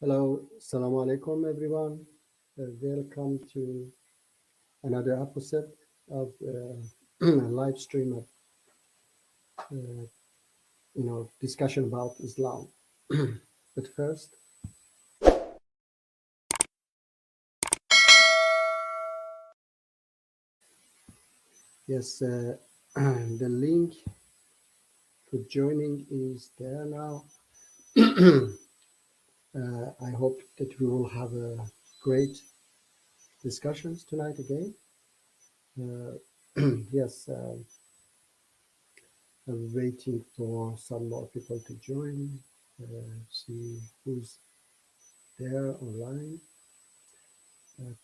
Hello, Assalamu alaikum, everyone. Welcome to another episode of a live stream of discussion about Islam. But first, yes, the link for joining is there now. I hope that we will have a great discussions tonight again. Yes, I'm waiting for some more people to join. See who's there online. But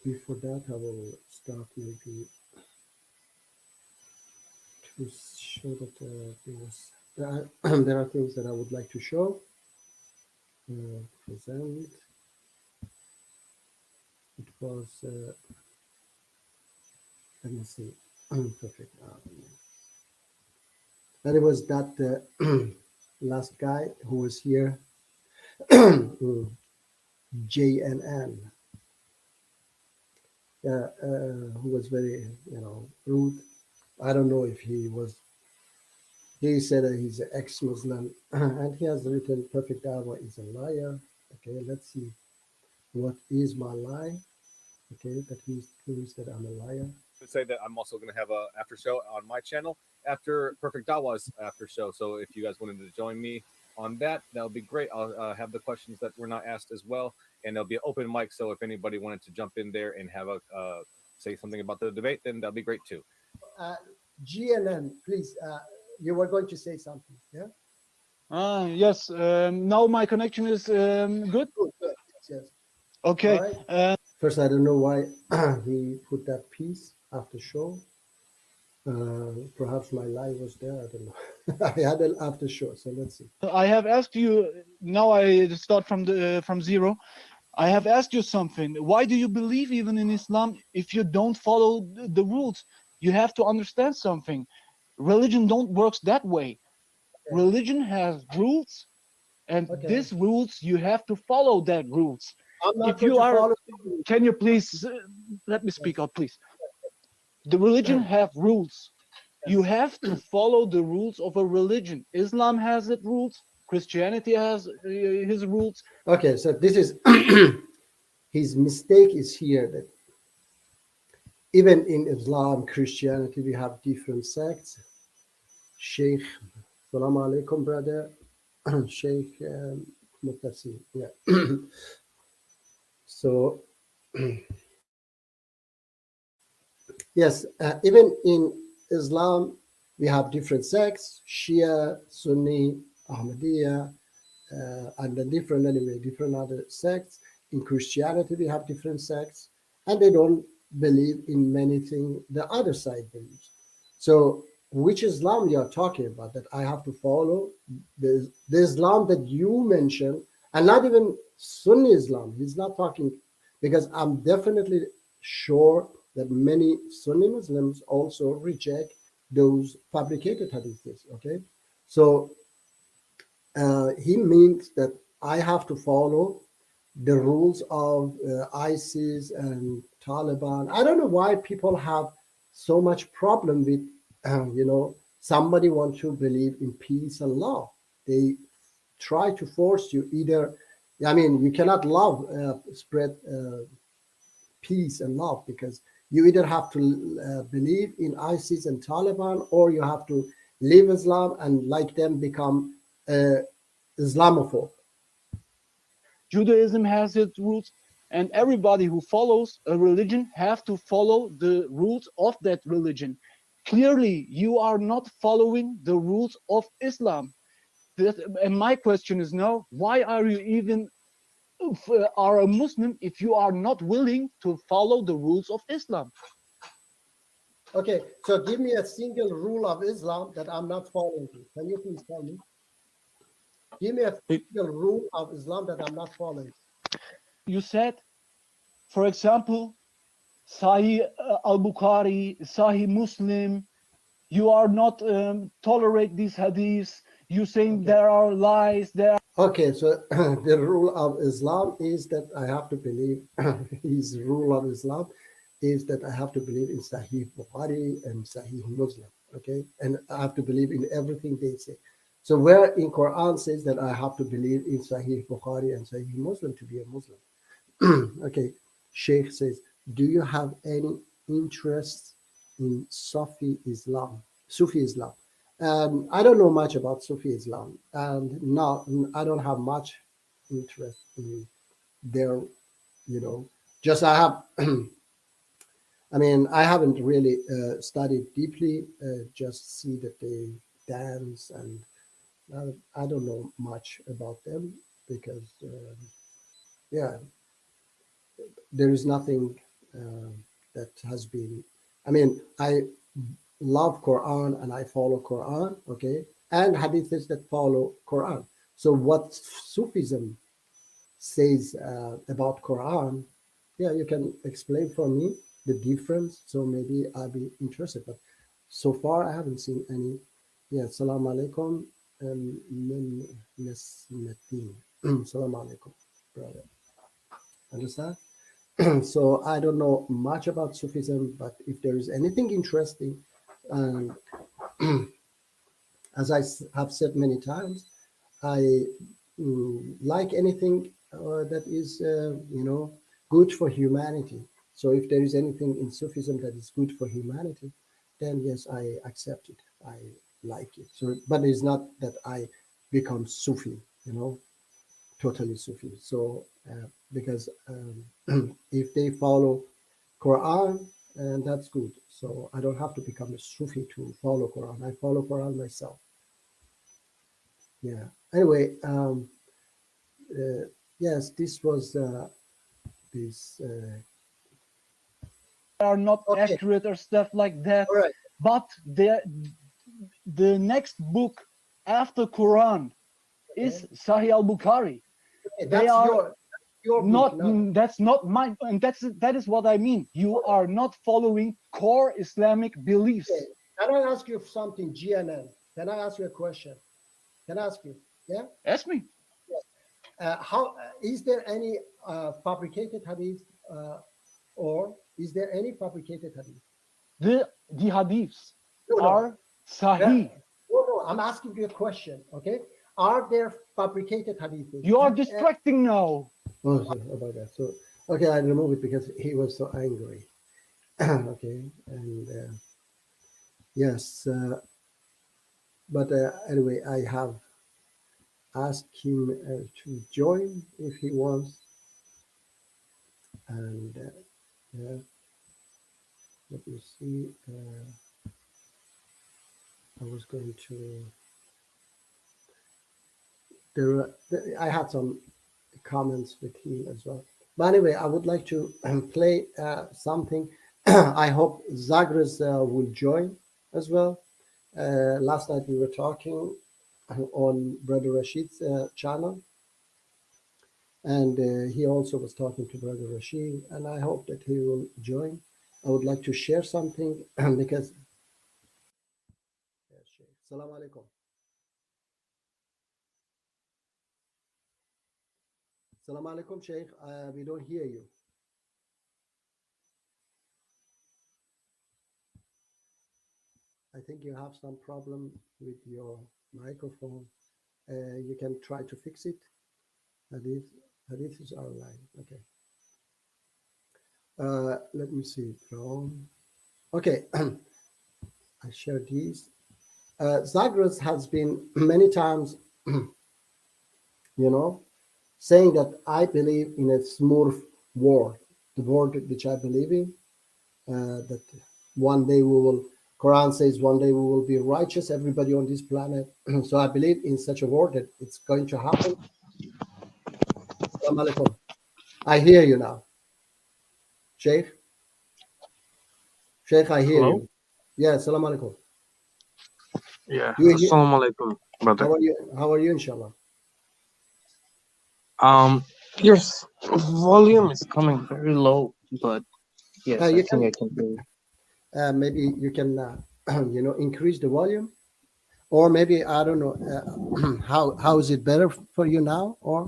before that, I will start maybe to show that there are things that I would like to show, present. It was, let me see, perfect. And it was that last guy who was here, JNN, who was very, rude. I don't know if he said that he's an ex-Muslim and he has written Perfect Dawah is a liar. Okay, let's see what is my lie. Okay, that he proves that I'm a liar. Say that I'm also going to have a after show on my channel after Perfect Dawah's after show. So if you guys wanted to join me on that, that'll be great. I'll have the questions that were not asked as well, and there'll be an open mic. So if anybody wanted to jump in there and have a say something about the debate, then that'll be great too. GNN, please. You were going to say something, yeah? Yes. Now my connection is good. Good. Yes. Okay. Right. First, I don't know why he put that piece after show. Perhaps my live was there. I don't know. I had an after show, so let's see. I have asked you. Now I start from zero. I have asked you something. Why do you believe even in Islam if you don't follow the rules? You have to understand something. Religion don't works that way. Okay. Religion has rules, and Okay. these rules you have to follow that rules. I'm not If going you to are, follow. can you please let me speak out, please? The religion have rules. You have to follow the rules of a religion. Islam has its rules. Christianity has his rules. Okay, so this is his mistake is here that even in Islam, Christianity, we have different sects. Sheikh, salam alaikum, brother. Sheikh Mutassi, yeah. So, yes, even in Islam, we have different sects, Shia, Sunni, Ahmadiyya, and then different other sects. In Christianity, we have different sects, and they don't believe in many things the other side believes. So, which Islam you are talking about that I have to follow? The Islam that you mentioned, and not even Sunni Islam. He's not talking, because I'm definitely sure that many Sunni Muslims also reject those fabricated hadiths. Okay, so he means that I have to follow the rules of ISIS and Taliban. I don't know why people have so much problem with, somebody wants to believe in peace and love. They try to force you either. I mean, you cannot spread peace and love, because you either have to believe in ISIS and Taliban, or you have to live Islam and like them become Islamophobe. Judaism has its rules, and everybody who follows a religion have to follow the rules of that religion. Clearly, you are not following the rules of Islam. And my question is now, why are you even are a Muslim if you are not willing to follow the rules of Islam? Okay, so give me a single rule of Islam that I'm not following. Can you please tell me? Give me a single rule of Islam that I'm not following. You said, for example, Sahih al-Bukhari, Sahih Muslim, you are not tolerate these hadiths, You saying Okay. there are lies, there are Okay, so the rule of Islam is that I have to believe, his rule of Islam is that I have to believe in Sahih Bukhari and Sahih Muslim, okay? And I have to believe in everything they say. So where in Quran says that I have to believe in Sahih Bukhari and Sahih Muslim to be a Muslim. Okay, Sheikh says, do you have any interest in Sufi Islam? I don't know much about Sufi Islam, and not I don't have much interest in their, you know, just I have. I mean, I haven't really studied deeply. Just see that they dance, and I don't know much about them because, yeah, there is nothing that has been. I mean, I love Quran and I follow Quran, okay, and hadiths that follow Quran. So what Sufism says about Quran, yeah, you can explain for me the difference. So maybe I'll be interested. But so far, I haven't seen any. Yeah, salam alaikum, min nismatin. Salam alaikum, brother. Understand? So I don't know much about Sufism, but if there is anything interesting, and as I have said many times, I like anything that is, good for humanity. So if there is anything in Sufism that is good for humanity, then yes, I accept it. I like it. So, but it's not that I become Sufi, totally Sufi. So because if they follow Quran, and that's good. So I don't have to become a Sufi to follow Quran. I follow Quran myself. Yeah. Anyway, yes, this was this. are not Okay. accurate or stuff like that. All right. But the next book after Quran is Sahih al-Bukhari. Okay, They that's are your not book. No. that's not mine, and that is what I mean. You are not following core Islamic beliefs. Okay. Can I ask you something, GNN? Can I ask you a question? Can I ask you? Yeah. Ask me. How is there any fabricated hadith, or is there any fabricated hadith? The hadiths No, no. are sahih. No, I'm asking you a question. Okay. Are there fabricated hadiths? You are distracting now. Oh, sorry about that. So, okay, I removed it because he was so angry. Okay, and yes, but anyway, I have asked him to join if he wants, and yeah, let me see. I was going to. I had some comments with him as well. But anyway, I would like to play something. I hope Zagres will join as well. Last night we were talking on Brother Rashid's channel, and he also was talking to Brother Rashid, and I hope that he will join. I would like to share something because. Salam alaikum. Salam alaikum, Sheikh. We don't hear you. I think you have some problem with your microphone. You can try to fix it. Hadith is online. Okay. Let me see. Okay. I share these. Zagros has been many times, saying that I believe in a smurf world, the world which I believe in, that one day we will, Quran says one day we will be righteous, everybody on this planet. So I believe in such a world that it's going to happen. Assalamu alaikum. I hear you now. Sheikh, I hear Hello? you. Yeah, assalamu alaikum. Yeah. You hear- Assalamu alaikum, brother. How are you, inshallah? Your volume is coming very low, but yes, I You think I can hear you. Maybe you can, increase the volume. or maybe I don't know how is it better for you now, or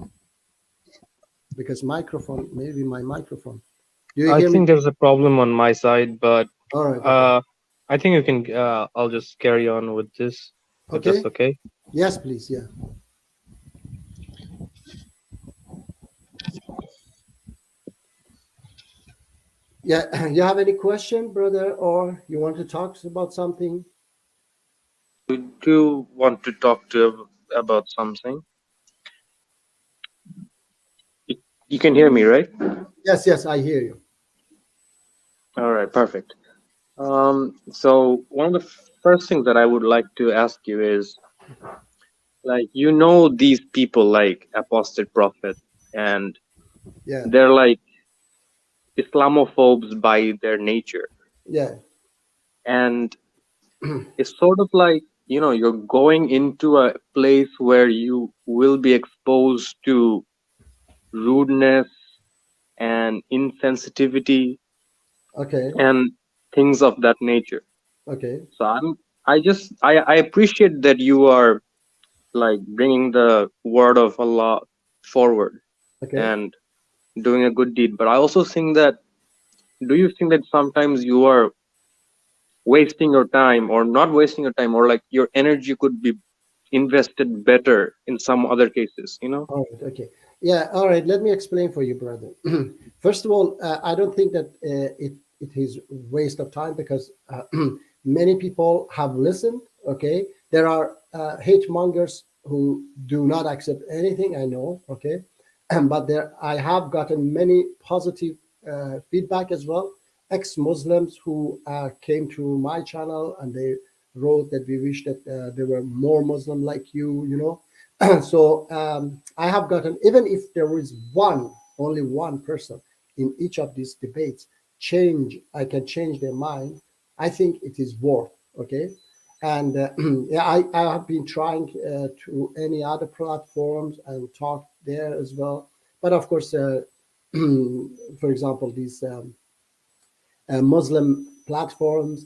because microphone, maybe my microphone. Do you I hear me? think there's a problem on my side, but All right. Okay. I think you can. I'll just carry on with this, if that's Okay. okay. Yes, please. Yeah. Yeah. You have any question, brother, or you want to talk about something? Do you want to talk to about something? You can hear me, right? Yes. Yes, I hear you. All right, perfect. So one of the first things that I would like to ask you is, like, these people like Apostate Prophet, and Yeah. they're like Islamophobes by their nature, Yeah. and it's sort of like, you're going into a place where you will be exposed to rudeness and insensitivity Okay. and things of that nature. Okay. So I appreciate that you are like bringing the word of Allah forward Okay. and doing a good deed. But I also think that, do you think that sometimes you are wasting your time, or not wasting your time, or like your energy could be invested better in some other cases, All right. Okay. Yeah. All right. Let me explain for you, brother. First of all, I don't think that it is waste of time because many people have listened. Okay. There are hate mongers who do not accept anything. I know. Okay. But there, I have gotten many positive feedback as well. Ex-Muslims who came to my channel and they wrote that we wish that there were more Muslim like you. You know, so I have gotten, even if there is only one person in each of these debates, I can change their mind. I think it is worth, okay? And yeah, I have been trying to any other platforms and talk there as well. But of course, for example, these Muslim platforms,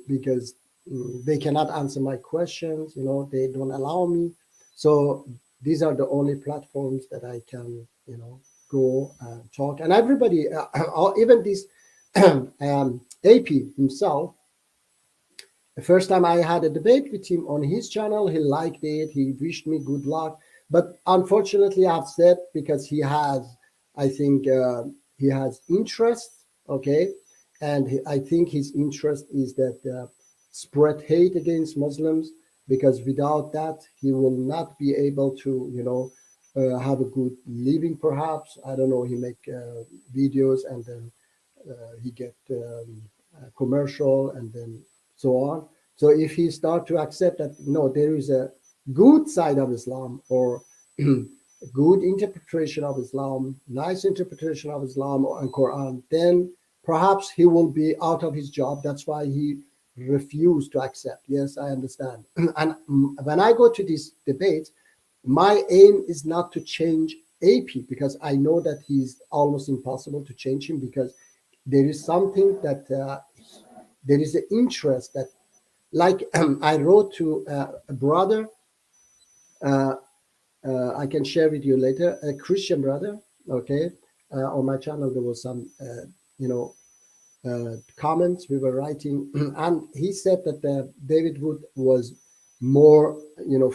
because they cannot answer my questions, they don't allow me. So these are the only platforms that I can, go and talk. And everybody, even this AP himself, the first time I had a debate with him on his channel, he liked it. He wished me good luck. But unfortunately, I've said, because I think he has interest, okay? And I think his interest is that spread hate against Muslims, because without that, he will not be able to, have a good living, perhaps. I don't know. He make videos and then he get commercial and then so on. So if he start to accept that no, there is a good side of Islam, or good interpretation of Islam, nice interpretation of Islam and Quran, then perhaps he will be out of his job. That's why he refused to accept. Yes, I understand. And when I go to these debates, my aim is not to change AP, because I know that he's almost impossible to change him, because there is something that there is an interest that, like I wrote to a brother, uh, I can share with you later, a Christian brother, okay. On my channel there was some you know comments we were writing, and he said that David Wood was more,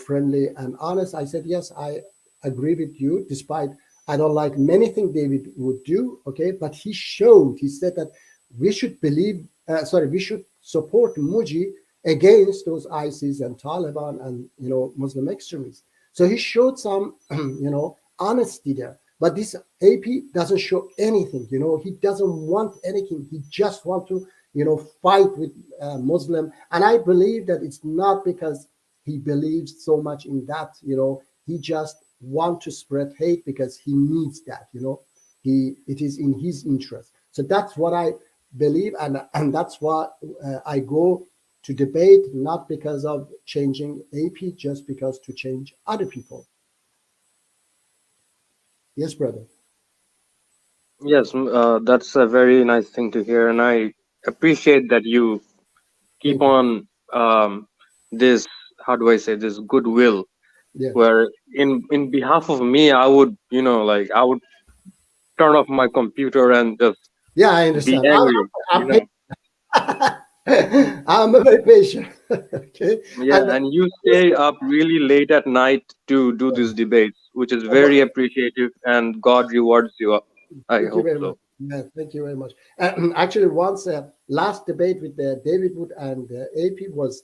friendly and honest. I said, yes, I agree with you, despite I don't like many things David would do, okay, but he said that we should we should support Muji against those ISIS and Taliban and Muslim extremists. So he showed some honesty there. But this AP doesn't show anything. He doesn't want anything. He just want to fight with Muslim. And I believe that it's not because he believes so much in that. He just want to spread hate because he needs that. It is in his interest. So that's what I believe, and that's why I go to debate, not because of changing AP, just because to change other people. Yes, brother. Yes, that's a very nice thing to hear, and I appreciate that you keep Thank you. on this how do I say this, goodwill, Yeah. where in behalf of me, I would, like I would turn off my computer and just Yeah, I be understand. angry, I'm I'm a very patient. Okay. Yeah, And and you stay up really late at night to do these debates, which is very appreciative, and God rewards you. I thank you hope very much. so. Yeah, thank you very much. Actually, once last debate with David Wood and AP was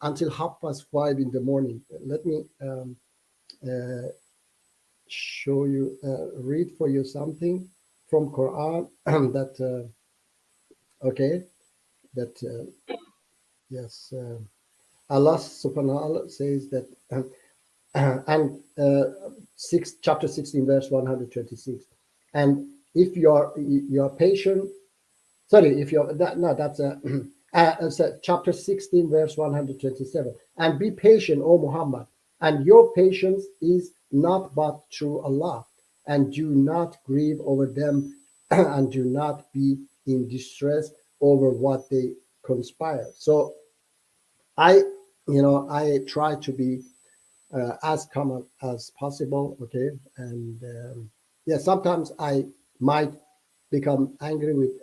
until 5:30 in the morning. Let me uh, show you, read for you something from Quran that okay, that yes, Allah Subhanahu wa Taala says that, and chapter 16, verse 126, and if you're patient. Sorry, if you're that no, that's chapter 16, verse 127. And be patient, O Muhammad, and your patience is not but through Allah, and do not grieve over them, and do not be in distress over what they conspire. So I, I try to be as calm as possible. Okay, and yeah, sometimes I might become angry with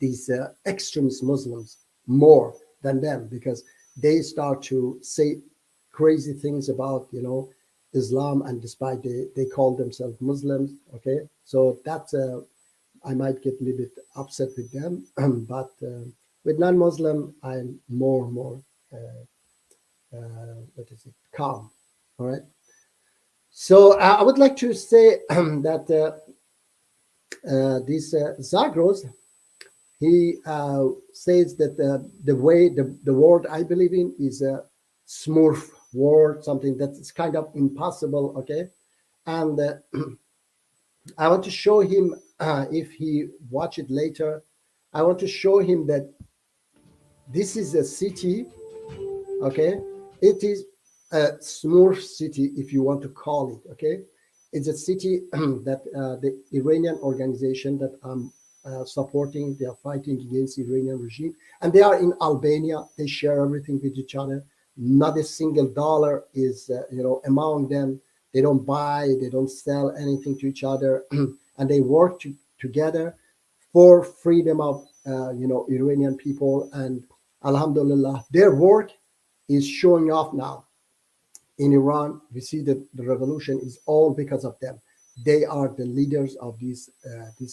these extremist Muslims more than them, because they start to say crazy things about Islam, and despite they call themselves Muslims. Okay, so that's I might get a little bit upset with them, but with non-Muslim I'm more what is it, calm. All right. So I would like to say that this Zagros, he says that the way the word I believe in is a smurf word, something that's kind of impossible. Okay, and I want to show him, if he watch it later, I want to show him that this is a city. Okay, it is a smurf city, if you want to call it. Okay, it's a city that the Iranian organization that I'm supporting, they are fighting against Iranian regime, and they are in Albania. They share everything with each other. Not a single dollar is among them. They don't buy, they don't sell anything to each other, and they work together for freedom of Iranian people. And Alhamdulillah, their work is showing off now in Iran. We see that the revolution is all because of them. They are the leaders of this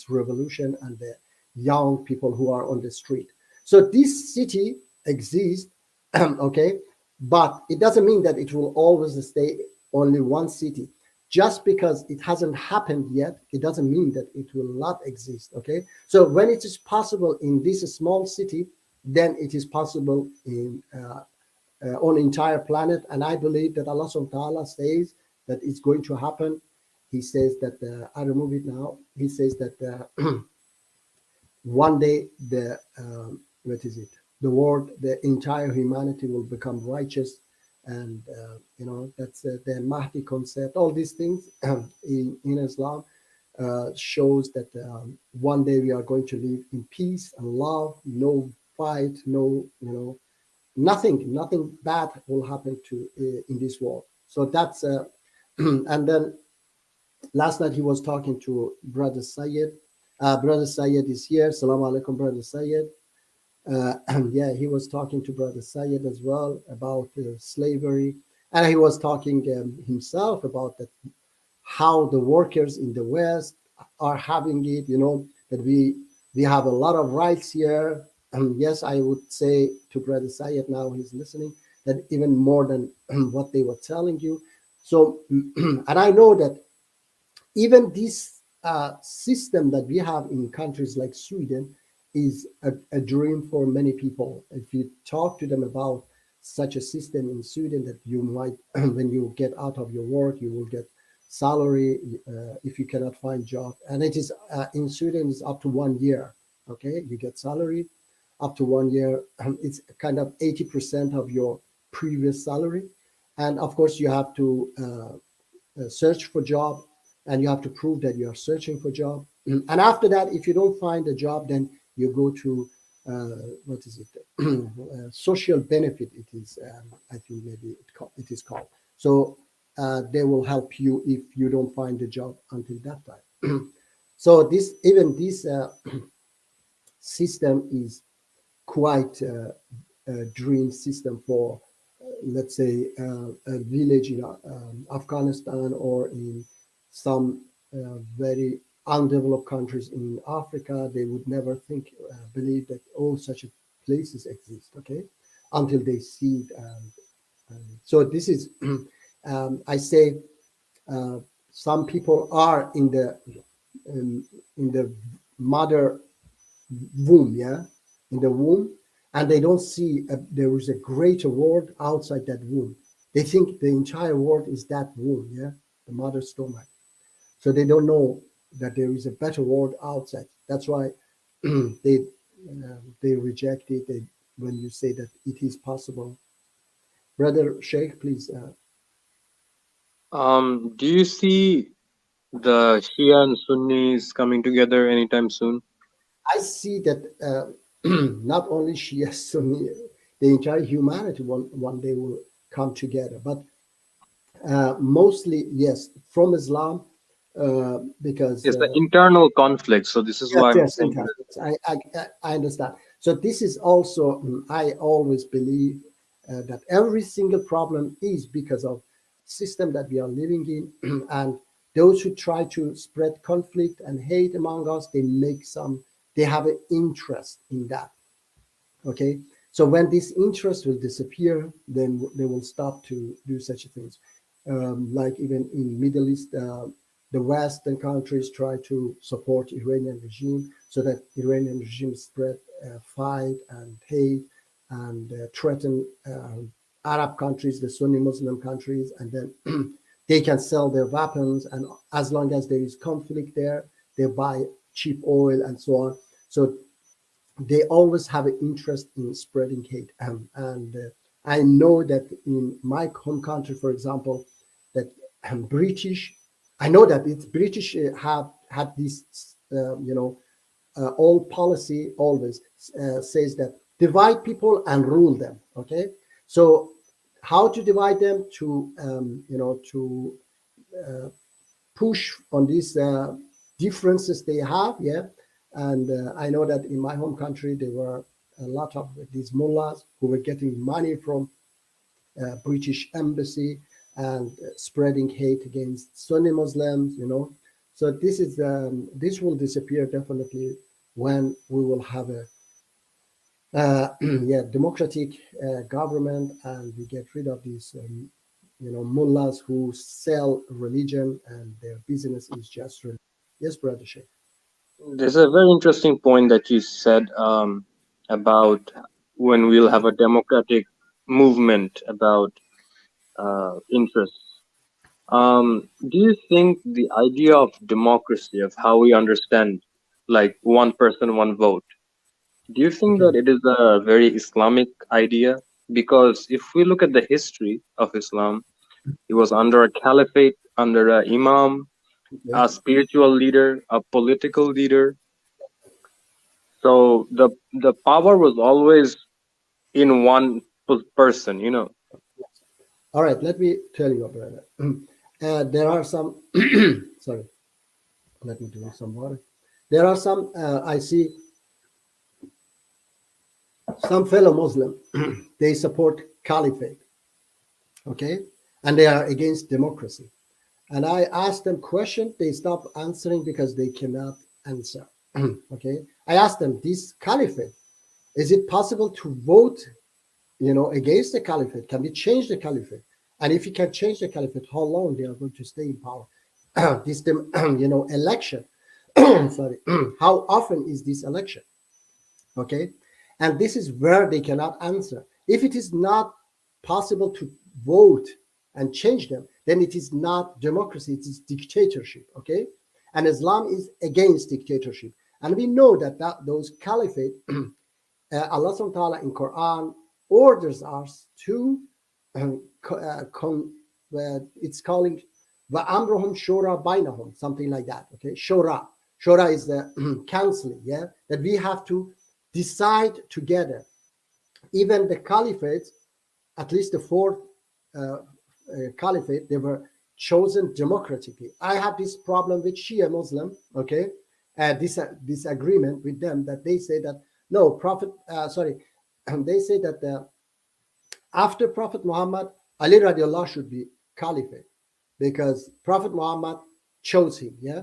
revolution, and the young people who are on the street. So this city exists, okay, but it doesn't mean that it will always stay only one city. Just because it hasn't happened yet, it doesn't mean that it will not exist. Okay, so when it is possible in this small city, then it is possible in on entire planet. And I believe that Allah subhanahu wa ta'ala says that it's going to happen. He says that I remove it now. He says that one day the what is it? The world, the entire humanity will become righteous, and that's the Mahdi concept. All these things in Islam shows that one day we are going to live in peace and love, no fight, no nothing bad will happen to in this world. So that's and then last night he was talking to Brother Sayed. Brother Sayed is here. Assalamu alaikum, Brother Sayed. And yeah, he was talking to Brother Sayed as well about slavery, and he was talking himself about that, how the workers in the West are having it. That we have a lot of rights here. And yes, I would say to Brother Sayed, now he's listening, that even more than what they were telling you. So, and I know that even this system that we have in countries like Sweden is a dream for many people. If you talk to them about such a system in Sweden, that you might, when you get out of your work, you will get salary if you cannot find job. And it is in Sweden is up to 1 year. Okay, you get salary up to 1 year. It's kind of 80% of your previous salary. And of course, you have to search for job, and you have to prove that you are searching for job. And after that, if you don't find a job, then you go to what is it? Social benefit. It is. I think maybe it is called. So they will help you if you don't find a job until that time. So this system is quite a dream system for, let's say, a village in Afghanistan or in some very undeveloped countries in Africa. They would never believe that all such places exist, okay, until they see it. And so this is, I say, some people are in the mother womb, yeah, in the womb, and they don't see there is a greater world outside that womb. They think the entire world is that womb, yeah, the mother's stomach. So they don't know that there is a better world outside. That's why they reject it when you say that it is possible. Brother Sheikh, please. Do you see the Shia and Sunnis coming together anytime soon? I see that not only Shia, Sunni, the entire humanity one day will come together. But mostly, yes, from Islam, because It's the internal conflict. So this is yes, why I'm yes, saying in that. I understand. So this is also, I always believe that every single problem is because of system that we are living in, and those who try to spread conflict and hate among us, they have an interest in that. Okay, so when this interest will disappear, then they will stop to do such things. Like even in Middle East, the Western countries try to support Iranian regime so that Iranian regime spread fight and hate and threaten Arab countries, the Sunni Muslim countries, and then they can sell their weapons. And as long as there is conflict there, they buy cheap oil and so on. So they always have an interest in spreading hate. And I know that in my home country, for example, that British, I know that it's British have had this, old policy always says that divide people and rule them. Okay, so how to divide them to push on these differences they have, yeah. And I know that in my home country there were a lot of these mullahs who were getting money from British embassy and spreading hate against Sunni Muslims, So this will disappear definitely when we will have a democratic government, and we get rid of these mullahs who sell religion and their business is just religion. Yes, brother Sheikh. There's a very interesting point that you said about when we'll have a democratic movement about interests. Do you think the idea of democracy, of how we understand, like one person, one vote, do you think Okay. that it is a very Islamic idea? Because if we look at the history of Islam, it was under a caliphate, under an imam, Yeah. a spiritual leader, a political leader. So the power was always in one person, you know. All right. Let me tell you, brother. There are some. Sorry. Let me drink some water. There are some. I see some fellow Muslim. They support caliphate. Okay, and they are against democracy. And I asked them questions. They stop answering because they cannot answer. Okay. I asked them, this caliphate, is it possible to vote, against the caliphate? Can we change the caliphate? And if you can change the caliphate, how long they are going to stay in power? This, election. Sorry. How often is this election? Okay. And this is where they cannot answer. If it is not possible to vote and change them, then it is not democracy, it is dictatorship. Okay. And Islam is against dictatorship. And we know that those caliphate, Allah subhanahu wa ta'ala in Quran orders us to, it's calling وَأَمْرُهُمْ شُورَى بَيْنَهُمْ, something like that. Okay, shura. Shura is the counseling, yeah, that we have to decide together. Even the caliphate, at least the fourth caliphate, they were chosen democratically. I have this problem with Shia Muslim, okay, this agreement with them that they say that no Prophet, they say that after Prophet Muhammad, Ali radiallahu should be caliphate because Prophet Muhammad chose him, yeah.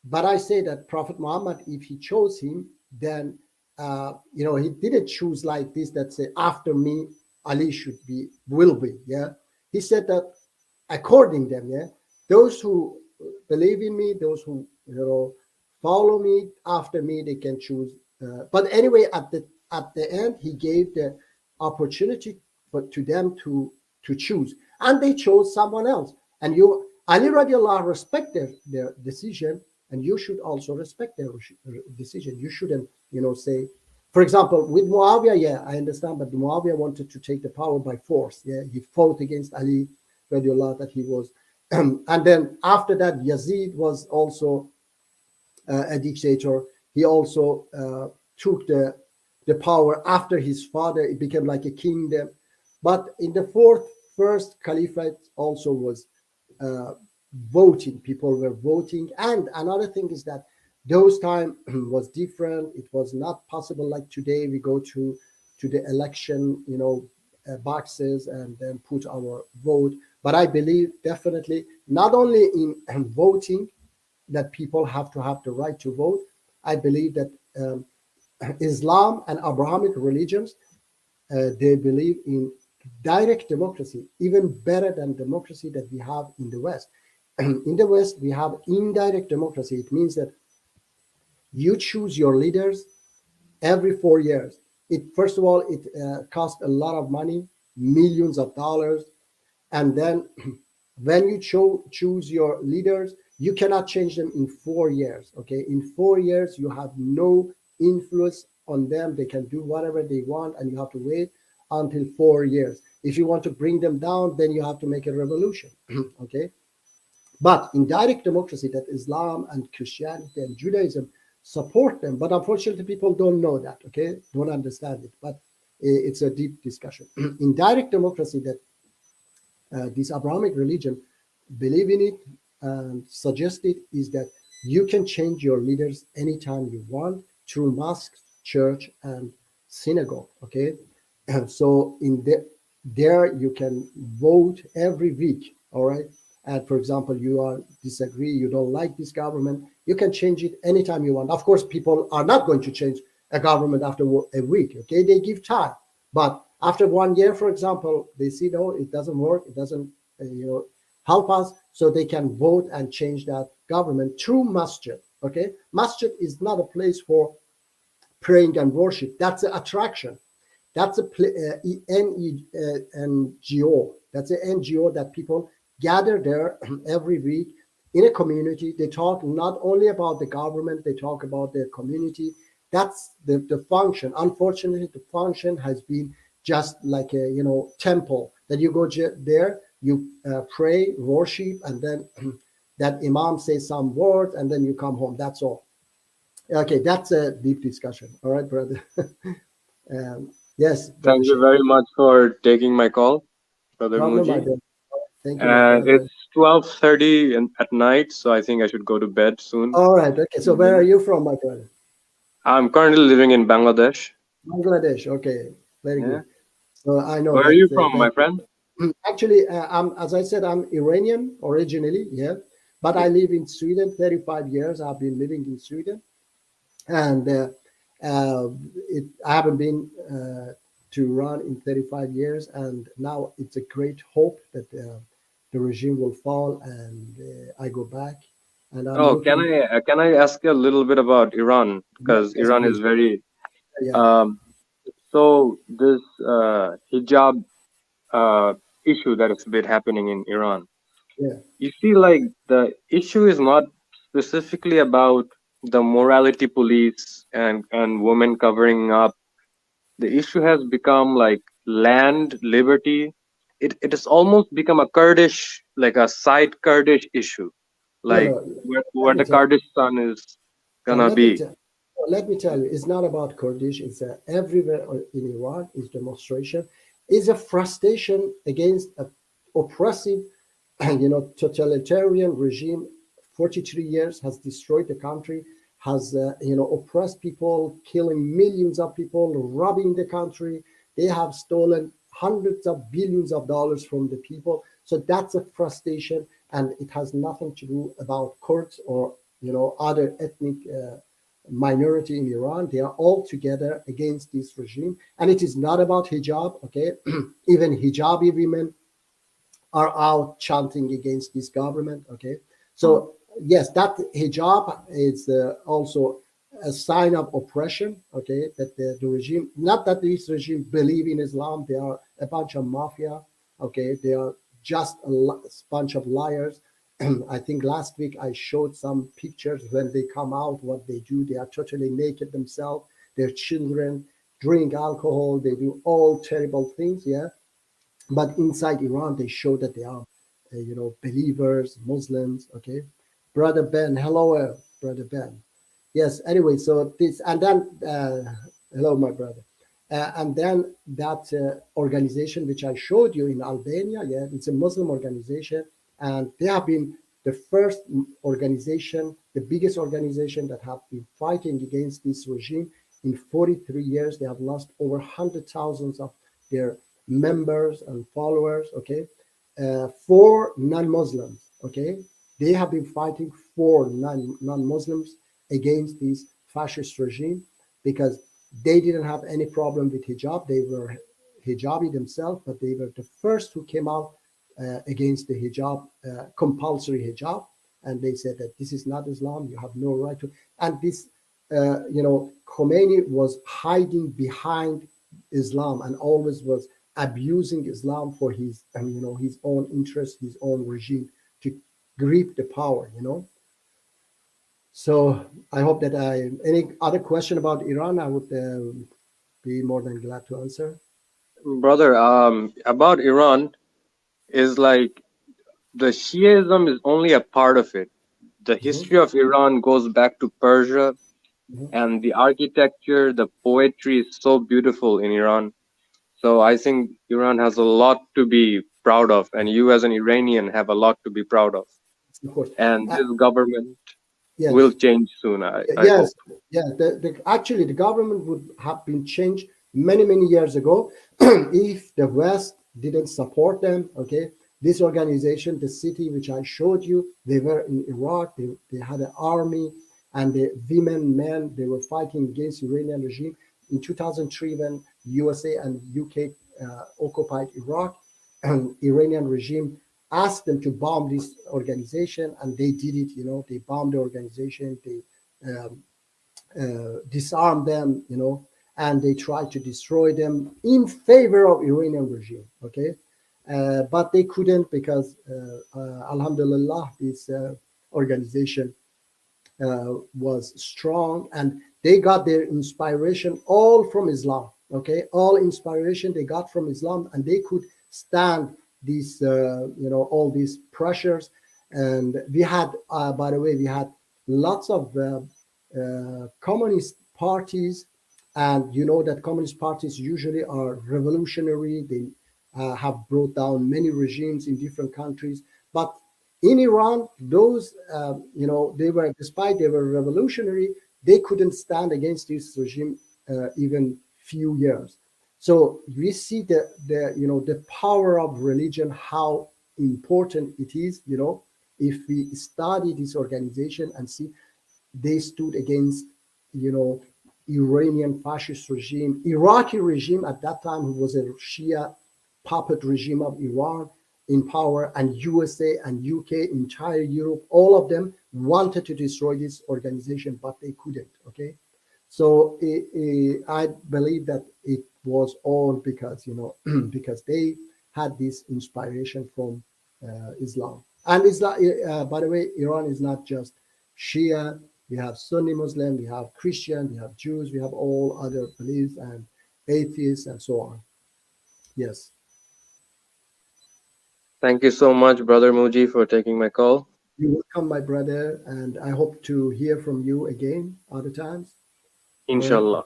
But I say that Prophet Muhammad, if he chose him, then he didn't choose like this that say after me Ali will be, yeah. He said that according them, yeah, those who believe in me, those who follow me after me, they can choose. But anyway, at the end, he gave the opportunity to them to choose, and they chose someone else. And Ali radiallahu respected their decision, and you should also respect their decision. You shouldn't, say, for example, with Muawiyah, yeah, I understand, but Muawiyah wanted to take the power by force. Yeah, he fought against Ali radiallahu that he was, and then after that, Yazid was also a dictator. He also took the power after his father. It became like a kingdom. But in the first caliphate also was voting. People were voting. And another thing is that those time was different. It was not possible like today. We go to the election, boxes and then put our vote. But I believe definitely not only in voting that people have to have the right to vote. I believe that Islam and Abrahamic religions, they believe in direct democracy, even better than democracy that we have in the West. In the West, we have indirect democracy. It means that you choose your leaders every 4 years. First of all, it costs a lot of money, millions of dollars. And then when you choose your leaders, you cannot change them in 4 years. Okay, in 4 years, you have no influence on them. They can do whatever they want, and you have to wait until 4 years. If you want to bring them down, then you have to make a revolution. Okay, but in direct democracy, that Islam and Christianity and Judaism support them, but unfortunately, people don't know that. Okay, don't understand it. But it's a deep discussion. In direct democracy, that this Abrahamic religion believe in it and suggest it is that you can change your leaders anytime you want through mosques, church, and synagogue. Okay, and so there you can vote every week. All right, and for example, you disagree, you don't like this government, you can change it anytime you want. Of course, people are not going to change a government after a week. Okay, they give time, but after 1 year, for example, they see no, it doesn't work, it doesn't help us, so they can vote and change that government through masjid. Okay, masjid is not a place for praying and worship. That's an attraction. That's a NGO. That's an NGO that people gather there every week in a community. They talk not only about the government, they talk about their community. That's the function. Unfortunately, the function has been just like a temple that you go there, you pray, worship, and then that imam says some words, and then you come home. That's all. Okay, that's a deep discussion. All right, brother. Yes. Thank you very much for taking my call, Brother Muji. Thank you. It's 12:30 at night, so I think I should go to bed soon. All right. Okay. So where are you from, my brother? I'm currently living in Bangladesh. Bangladesh. Okay. Very good. So I know. Where are you from, my friend? Actually, as I said, I'm Iranian originally, yeah, but I live in Sweden 35 years. I've been living in Sweden, and I haven't been to Iran in 35 years, and now it's a great hope that the regime will fall and I go back. And can I ask you a little bit about Iran, because Yes, Iran please. is very Yeah. So this hijab issue that is a bit happening in Iran. Yeah. You see, like the issue is not specifically about the morality police and women covering up. The issue has become like land liberty. It has almost become a Kurdish, like a side Kurdish issue, like No, where the Kurdish sun is gonna be. let me tell you, it's not about Kurdish. It's everywhere in Iran is demonstration. Is a frustration against a oppressive, totalitarian regime. 43 years has destroyed the country, has oppressed people, killing millions of people, robbing the country. They have stolen hundreds of billions of dollars from the people. So that's a frustration, and it has nothing to do about Kurds or other ethnic minority in Iran. They are all together against this regime, and it is not about hijab. Okay, even hijabi women are out chanting against this government. Okay, so yes, that hijab is also a sign of oppression. Okay, that the regime, not that this regime believe in Islam, they are a bunch of mafia. Okay, they are just a bunch of liars. I think last week I showed some pictures when they come out, what they do. They are totally naked themselves. Their children drink alcohol. They do all terrible things. Yeah, but inside Iran, they show that they are, believers, Muslims. Okay, brother Ben, hello, brother Ben. Yes. Anyway, so this and then, hello, my brother. And then that organization which I showed you in Albania, yeah, it's a Muslim organization, and they have been the first organization, the biggest organization that have been fighting against this regime in 43 years. They have lost over 100,000 of their members and followers. Okay, for non-Muslims. Okay, they have been fighting for non-Muslims against this fascist regime because they didn't have any problem with hijab. They were hijabi themselves, but they were the first who came out against the hijab, compulsory hijab, and they said that this is not Islam. You have no right to. And this, Khomeini was hiding behind Islam and always was abusing Islam for his, his own interest, his own regime to grip the power. So I hope that any other question about Iran, I would be more than glad to answer. Brother, about Iran is like the Shiism is only a part of it. The history of Iran goes back to Persia, and the architecture, the poetry is so beautiful in Iran. So I think Iran has a lot to be proud of, and you as an Iranian have a lot to be proud of. Of course. And this government Yes. will change soon, I Yes. hope. Yeah. Actually, the government would have been changed many, many years ago if the West didn't support them. Okay. This organization, the city which I showed you, they were in Iraq. They had an army, and the women, men, they were fighting against Iranian regime. In 2003, when USA and UK occupied Iraq, and Iranian regime asked them to bomb this organization, and they did it. They bombed the organization. They disarmed them. And they tried to destroy them in favor of Iranian regime. Okay. But they couldn't because, alhamdulillah, this organization was strong, and they got their inspiration all from Islam. Okay, all inspiration they got from Islam, and they could stand these, all these pressures. And we had, by the way, we had lots of communist parties, and that communist parties usually are revolutionary. They have brought down many regimes in different countries. But in Iran, those, they were, despite they were revolutionary, they couldn't stand against this regime even few years. So we see the power of religion, how important it is. If we study this organization and see they stood against, Iranian fascist regime, Iraqi regime at that time, who was a Shia puppet regime of Iran in power, and USA and UK, entire Europe, all of them wanted to destroy this organization, but they couldn't. Okay, so I believe that it was all because because they had this inspiration from Islam. And Islam, by the way, Iran is not just Shia. We have Sunni Muslim, we have Christian, we have Jews, we have all other beliefs and atheists and so on. Yes. Thank you so much, Brother Muji, for taking my call. You're welcome, my brother, and I hope to hear from you again other times. Inshallah.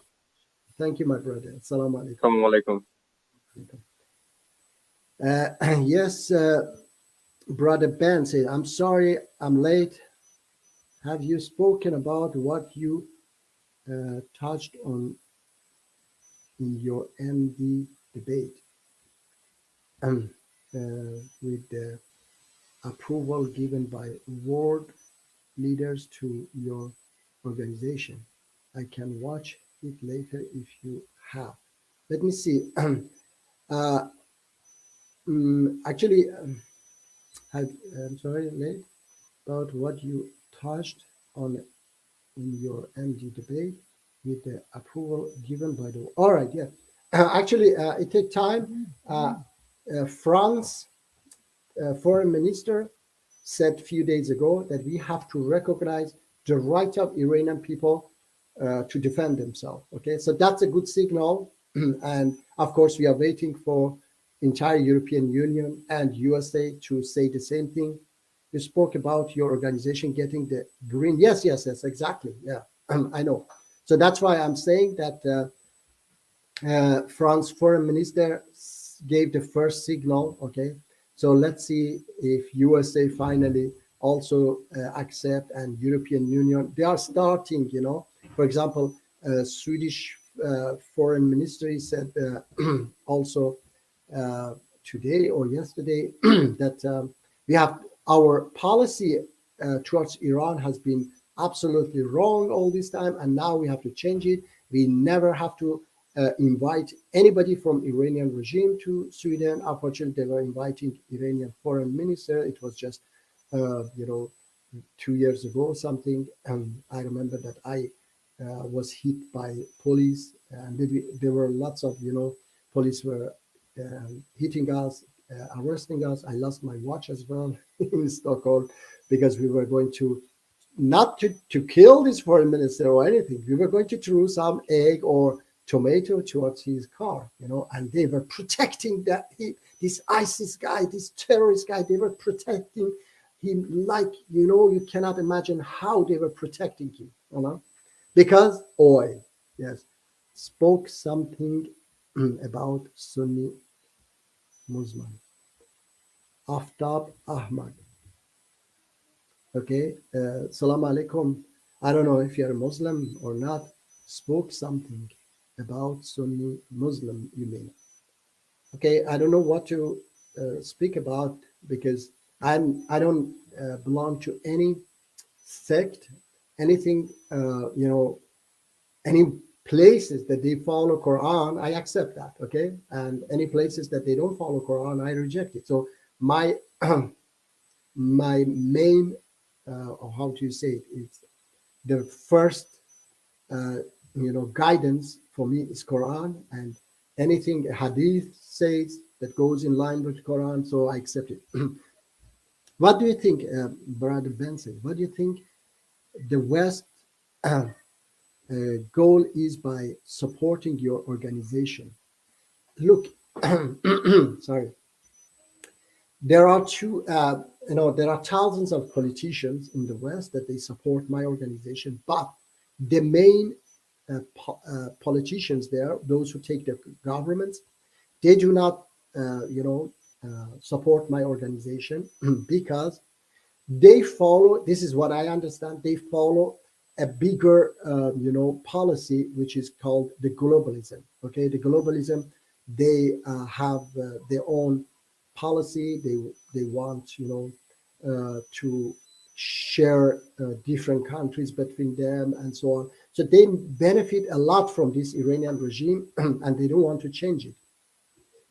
Thank you, my brother. Assalamu alaikum. Assalamu alaikum. Yes, Brother Ben said, I'm sorry I'm late. Have you spoken about what you touched on in your MD debate with the approval given by world leaders to your organization? I can watch it later if you have. Let me see. Actually, I'm sorry, late about what you touched on in your MD debate with the approval given by the. All right, yeah. Actually, it takes time. France foreign minister said a few days ago that we have to recognize the right of Iranian people to defend themselves. Okay, so that's a good signal. And of course, we are waiting for entire European Union and USA to say the same thing. You spoke about your organization getting the green. Yes, exactly. Yeah, I know. So that's why I'm saying that France foreign minister gave the first signal. Okay, so let's see if USA finally also accept, and European Union. They are starting. For example, Swedish foreign ministry said also today or yesterday that we have our policy towards Iran has been absolutely wrong all this time, and now we have to change it. We never have to invite anybody from Iranian regime to Sweden. Unfortunately, they were inviting Iranian foreign minister. It was just 2 years ago or something. I remember that I was hit by police, and there were lots of police were hitting us, arresting us. I lost my watch as well in Stockholm because we were going to not to kill this foreign minister or anything. We were going to throw some egg or tomato towards his car, and they were protecting this ISIS guy, this terrorist guy. They were protecting him like you cannot imagine how they were protecting him, because oil, yes, spoke something about Sunni Muslim. Aftab Ahmad. Okay, Salam alaikum. I don't know if you're a Muslim or not. Spoke something about Sunni Muslim, you mean? Okay, I don't know what to speak about because I don't belong to any sect, anything, any places that they follow Quran, I accept that, okay? And any places that they don't follow Quran, I reject it. So my my main, or how do you say it, is the first, guidance for me is Quran, and anything Hadith says that goes in line with Quran, so I accept it. What do you think, Brother Benson? What do you think the West goal is by supporting your organization? Look, sorry. There are there are thousands of politicians in the West that they support my organization, but the main politicians there, those who take the governments, they do not, support my organization because they follow. This is what I understand. They follow a bigger, policy, which is called the globalism. Okay, the globalism. They have their own policy. They want, to share different countries between them and so on. So they benefit a lot from this Iranian regime, and they don't want to change it.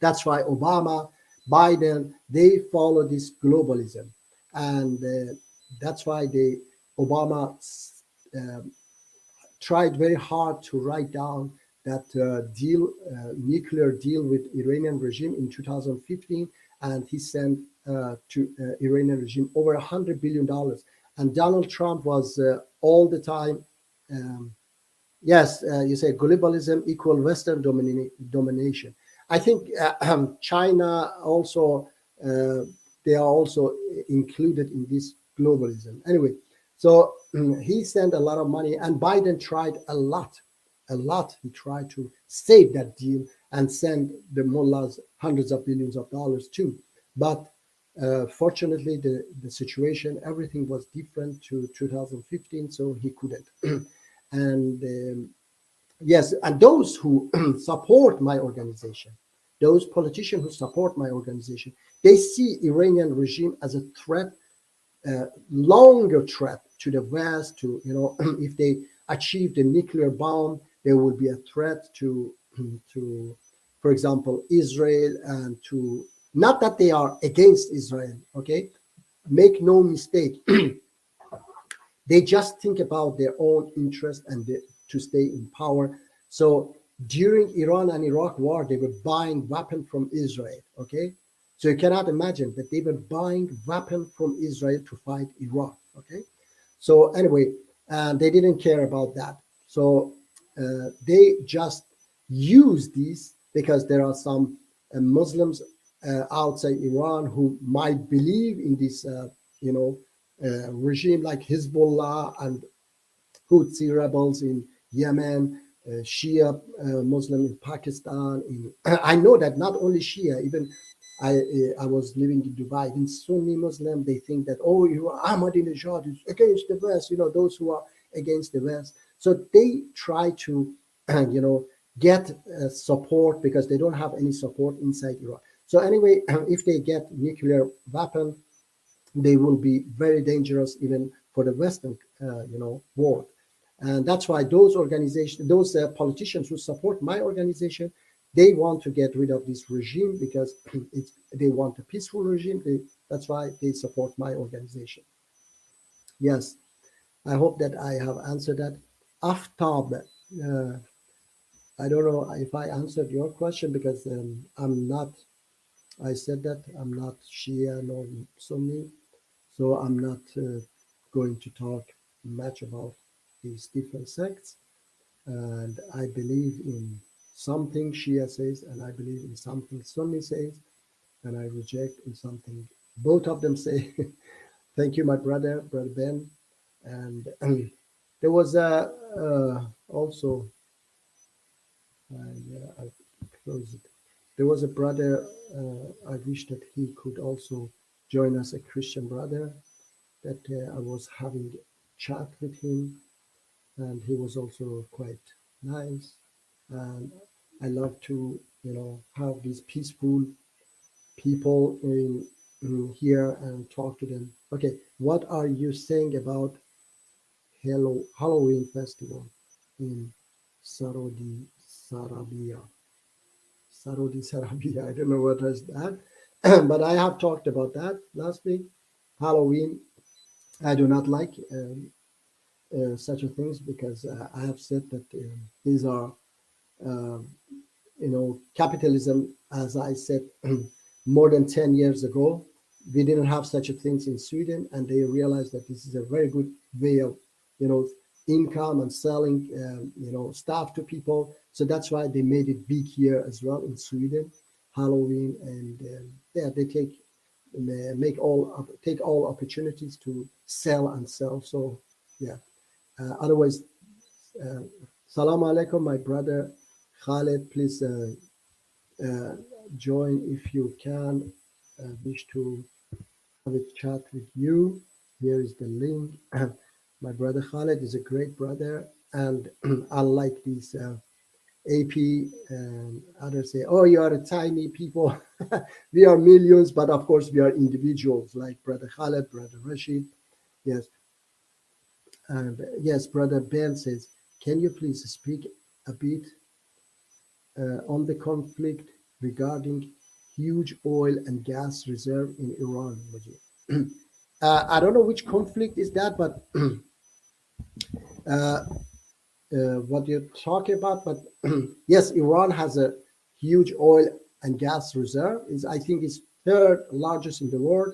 That's why Obama, Biden, they follow this globalism, and that's why Obama tried very hard to write down that nuclear deal with Iranian regime in 2015, and he sent to Iranian regime over $100 billion. And Donald Trump was all the time, yes, you say globalism equal Western domination. I think China also, they are also included in this globalism. Anyway, so he sent a lot of money, and Biden tried a lot a lot. He tried to save that deal and send the mullahs hundreds of billions of dollars too. But fortunately, the situation, everything was different to 2015, so he couldn't. And yes, and those who support my organization, those politicians who support my organization, they see Iranian regime as a threat, longer threat to the West. To if they achieve the nuclear bomb, there will be a threat to, for example, Israel, and to, not that they are against Israel. Okay, make no mistake. They just think about their own interest and to stay in power. So during Iran and Iraq war, they were buying weapons from Israel. Okay, so you cannot imagine that they were buying weapons from Israel to fight Iraq. Okay, so anyway, they didn't care about that. So they just use these because there are some Muslims outside Iran who might believe in this, regime like Hezbollah and Houthi rebels in Yemen, Shia Muslim in Pakistan. I know that not only Shia, even I was living in Dubai, even Sunni Muslim, they think that, oh, Ahmadinejad is against the West, those who are against the West. So they try to, get support because they don't have any support inside Iran. So anyway, if they get nuclear weapon, they will be very dangerous even for the Western, world. And that's why those organizations, those politicians who support my organization, they want to get rid of this regime because they want a peaceful regime. That's why they support my organization. Yes, I hope that I have answered that. Aftab, I don't know if I answered your question because I'm not, I said that I'm not Shia nor Sunni, so I'm not going to talk much about these different sects. And I believe in something Shia says, and I believe in something Sunni says, and I reject in something both of them say. Thank you, my brother Ben. And there was also, I close it. There was a brother, I wish that he could also join us, a Christian brother, that I was having chat with him, and he was also quite nice. And I love to, have these peaceful people in here and talk to them. Okay, what are you saying about Halloween festival in Saudi Arabia? Saudi Arabia, I don't know what is that, but I have talked about that last week. Halloween, I do not like such a things because I have said that these are, capitalism, as I said, more than 10 years ago. We didn't have such a things in Sweden, and they realized that this is a very good way of, income and selling, stuff to people. So that's why they made it big here as well in Sweden, Halloween, and they take all opportunities to sell and sell. So yeah. Otherwise, Salam alaikum, my brother Khaled. Please join if you can. Wish to have a chat with you. Here is the link. My brother Khaled is a great brother, and unlike these AP and others say, "Oh, you are a tiny people." We are millions, but of course we are individuals, like brother Khaled, brother Rashid. Yes. And yes, brother Ben says, can you please speak a bit on the conflict regarding huge oil and gas reserve in Iran, Mujib? I don't know which conflict is that, but what you're talking about. But yes, Iran has a huge oil and gas reserve. I think it's third largest in the world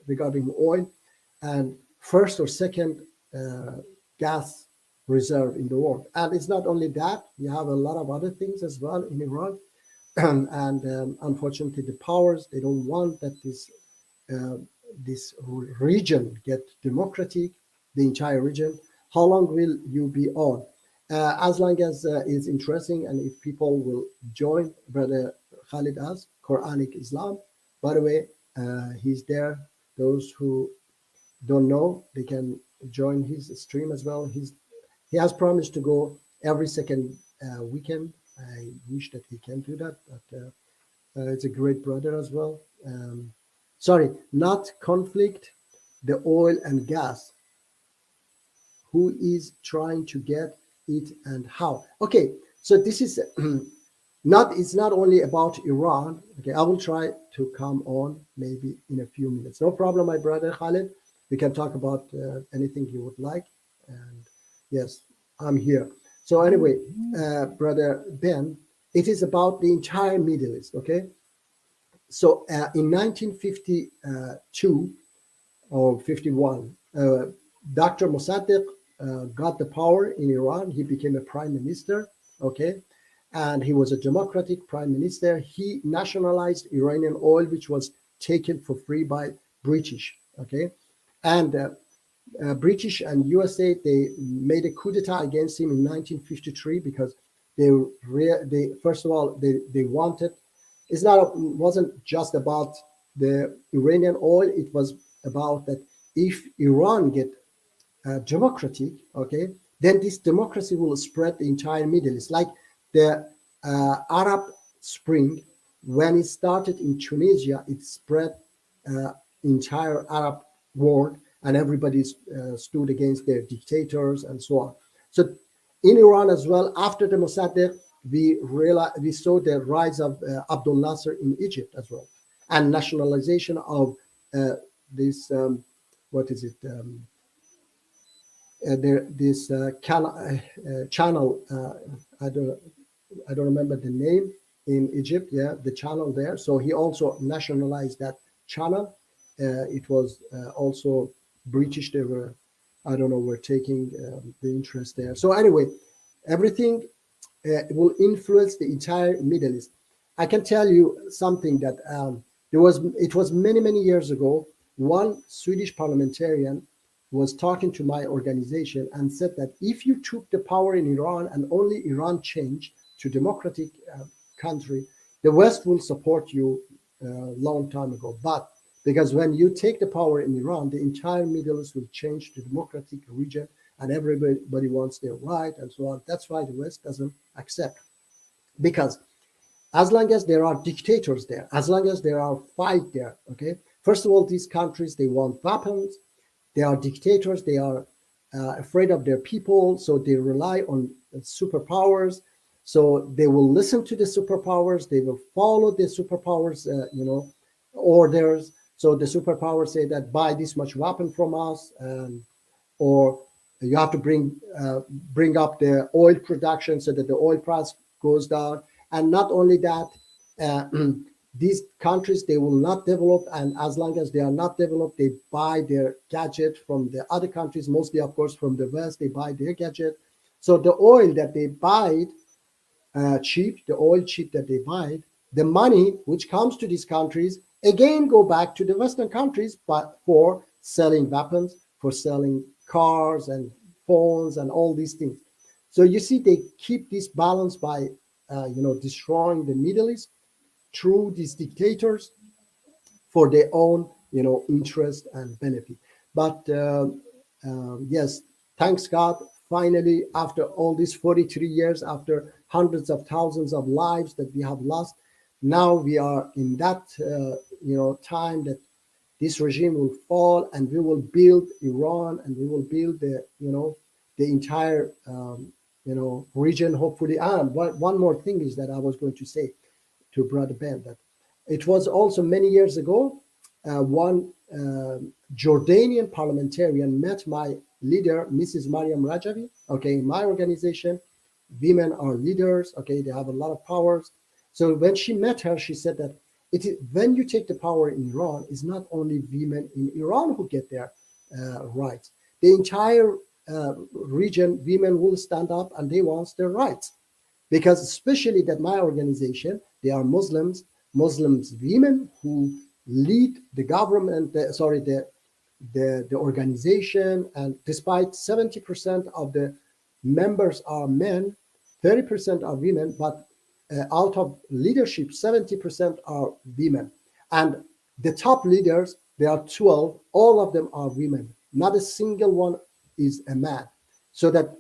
regarding oil, and first or second gas reserve in the world. And it's not only that, you have a lot of other things as well in Iran. And unfortunately, the powers, they don't want that this region get democratic, the entire region. How long will you be on? as long as it's interesting and if people will join Brother Khalid as Quranic Islam. By the way, he's there. Those who don't know, they can join his stream as well. He has promised to go every second weekend. I wish that he can do that, but it's a great brother as well. Sorry, not conflict, the oil and gas. Who is trying to get it and how? Okay, so this is it's not only about Iran. Okay, I will try to come on maybe in a few minutes. No problem, my brother Khalid. We can talk about anything you would like. And yes, I'm here. So anyway, brother Ben, it is about the entire Middle East. Okay, so in 1952 or 51, Dr. Mossadegh got the power in Iran. He became a prime minister. Okay, and he was a democratic prime minister. He nationalized Iranian oil, which was taken for free by British. Okay, and British and USA, they made a coup d'etat against him in 1953 because they first of all they wanted. Wasn't just about the Iranian oil. It was about that if Iran get democratic, okay, then this democracy will spread the entire Middle East, like the Arab Spring. When it started in Tunisia, it spread entire Arab world, and everybody stood against their dictators and so on. So in Iran as well, after the Mossadegh, we saw the rise of Abdul Nasser in Egypt as well, and nationalization of this what is it? This channel. I don't remember the name in Egypt. Yeah, the channel there. So he also nationalized that channel. It was also British. They were, I don't know, were taking the interest there. So anyway, everything will influence the entire Middle East. I can tell you something that it was many years ago. One Swedish parliamentarian was talking to my organization and said that if you took the power in Iran and only Iran changed to democratic country, the West will support you long time ago. But because when you take the power in Iran, the entire Middle East will change to democratic region, and everybody wants their right and so on. That's why the West doesn't accept. Because as long as there are dictators there, as long as there are fight there, okay. First of all, these countries, they want weapons. They are dictators. They are afraid of their people, so they rely on superpowers. So they will listen to the superpowers. They will follow the superpowers, orders. So the superpowers say that buy this much weapon from us, or you have to bring up the oil production so that the oil price goes down. And not only that, these countries, they will not develop, and as long as they are not developed, they buy their gadget from the other countries, mostly of course from the West. They buy their gadget. So the oil that they buy cheap, the oil cheap that they buy, the money which comes to these countries again go back to the Western countries, but for selling weapons, for selling cars and phones and all these things. So you see, they keep this balance by destroying the Middle East through these dictators for their own interest and benefit. But yes, thanks God, finally, after all these 43 years, after hundreds of thousands of lives that we have lost, now we are in that time that this regime will fall, and we will build Iran, and we will build the entire region, hopefully. And one more thing is that I was going to say to Brother Ben, that it was also many years ago, one Jordanian parliamentarian met my leader, Mrs. Mariam Rajavi. Okay, in my organization, women are leaders. Okay, they have a lot of powers. So when she met her, she said that when you take the power in Iran, it's not only women in Iran who get their rights. The entire region, women will stand up and they want their rights. Because especially that my organization, they are Muslims women who lead the government, the organization, and despite 70% of the members are men, 30% are women, but out of leadership, 70% are women. And the top leaders, there are 12, all of them are women. Not a single one is a man. So that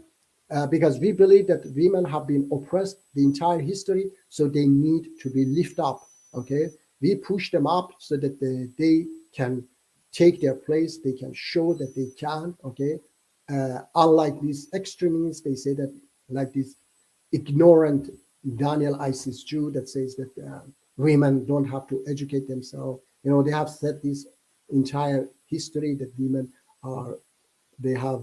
because we believe that women have been oppressed the entire history, so they need to be lifted up. Okay, we push them up so that they can take their place. They can show that they can. Okay, unlike these extremists, they say that like this ignorant Daniel Isis Jew that says that women don't have to educate themselves. You know, they have said this entire history that women are, they have,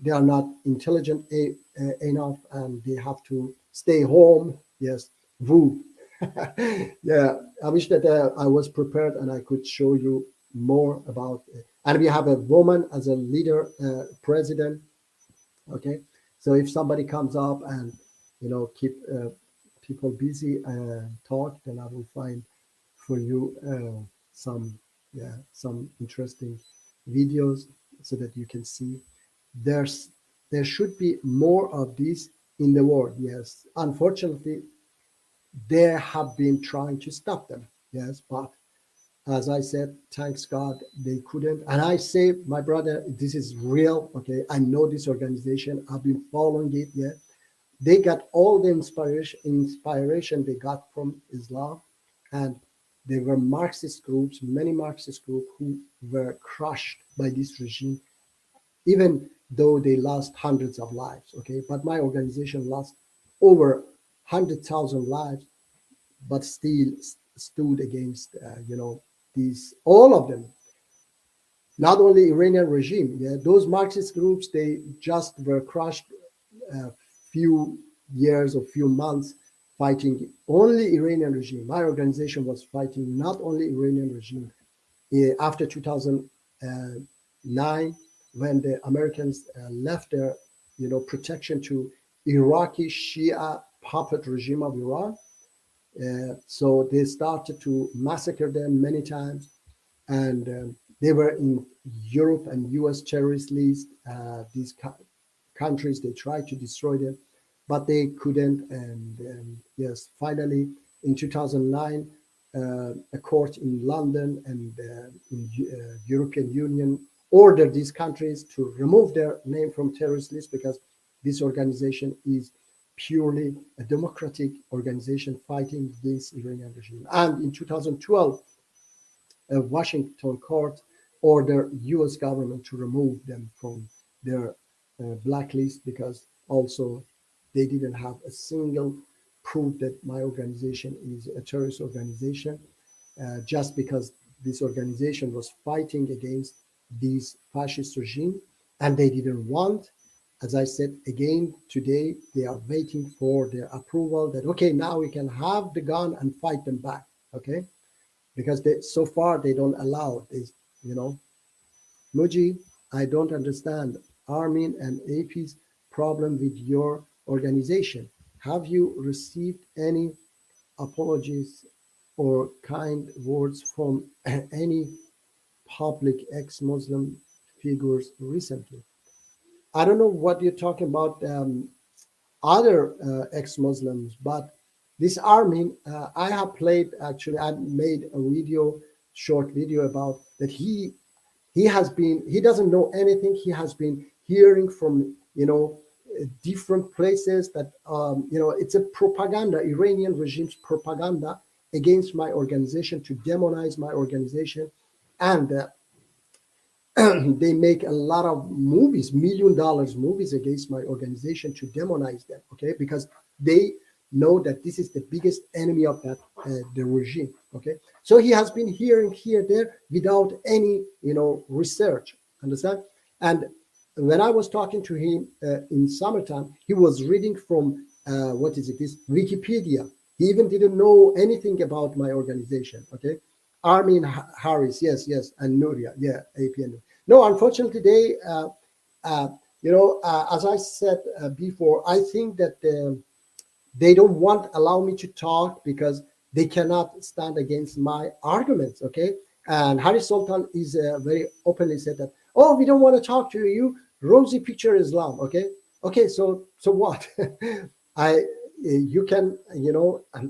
they are not intelligent enough and they have to stay home. Yes, woo. Yeah, I wish that I was prepared and I could show you more about it. And we have a woman as a leader, president. Okay, so if somebody comes up and keep people busy and talk, then I will find for you some interesting videos so that you can see. There should be more of this in the world. Yes, unfortunately, they have been trying to stop them. Yes, but as I said, thanks God they couldn't. And I say, my brother, this is real. Okay, I know this organization. I've been following it. Yeah, they got all the inspiration they got from Islam, and they were Marxist groups, many Marxist groups who were crushed by this regime, even though they lost hundreds of lives. Okay, but my organization lost over 100,000 lives, but still stood against, these, all of them. Not only Iranian regime, yeah, those Marxist groups, they just were crushed a few years or few months fighting only Iranian regime. My organization was fighting not only Iranian regime. After 2009, when the Americans left their, protection to Iraqi Shia puppet regime of Iran, so they started to massacre them many times, and they were in Europe and U.S. terrorist list. These countries, they tried to destroy them, but they couldn't. And yes, finally, in 2009, a court in London and in European Union ordered these countries to remove their name from terrorist list because this organization is purely a democratic organization fighting against Iranian regime. And in 2012, a Washington court ordered U.S. government to remove them from their blacklist because also they didn't have a single proof that my organization is a terrorist organization, just because this organization was fighting against these fascist regime, and they didn't want. As I said again today, they are waiting for their approval that, okay, now we can have the gun and fight them back, okay? Because so far they don't allow this, Muji, I don't understand Armin and AP's problem with your organization. Have you received any apologies or kind words from any public ex-Muslim figures recently? I don't know what you're talking about, other ex-Muslims, but this Armin, I have played, actually, I made a short video about that he doesn't know anything. He has been hearing from, different places that, it's a propaganda, Iranian regime's propaganda against my organization to demonize my organization. And they make a lot of movies, $1 million movies against my organization to demonize them, okay? Because they know that this is the biggest enemy of that the regime, okay? So he has been hearing here, there, without any, research, understand? And when I was talking to him in summertime, he was reading from, this Wikipedia. He even didn't know anything about my organization, okay? Armin Harris, yes, and Nuria, yeah, APN. No, unfortunately, they, as I said before, I think that they don't allow me to talk because they cannot stand against my arguments, okay? And Harris Sultan is very openly said that, oh, we don't want to talk to you rosy picture Islam. Okay, so what? I you can,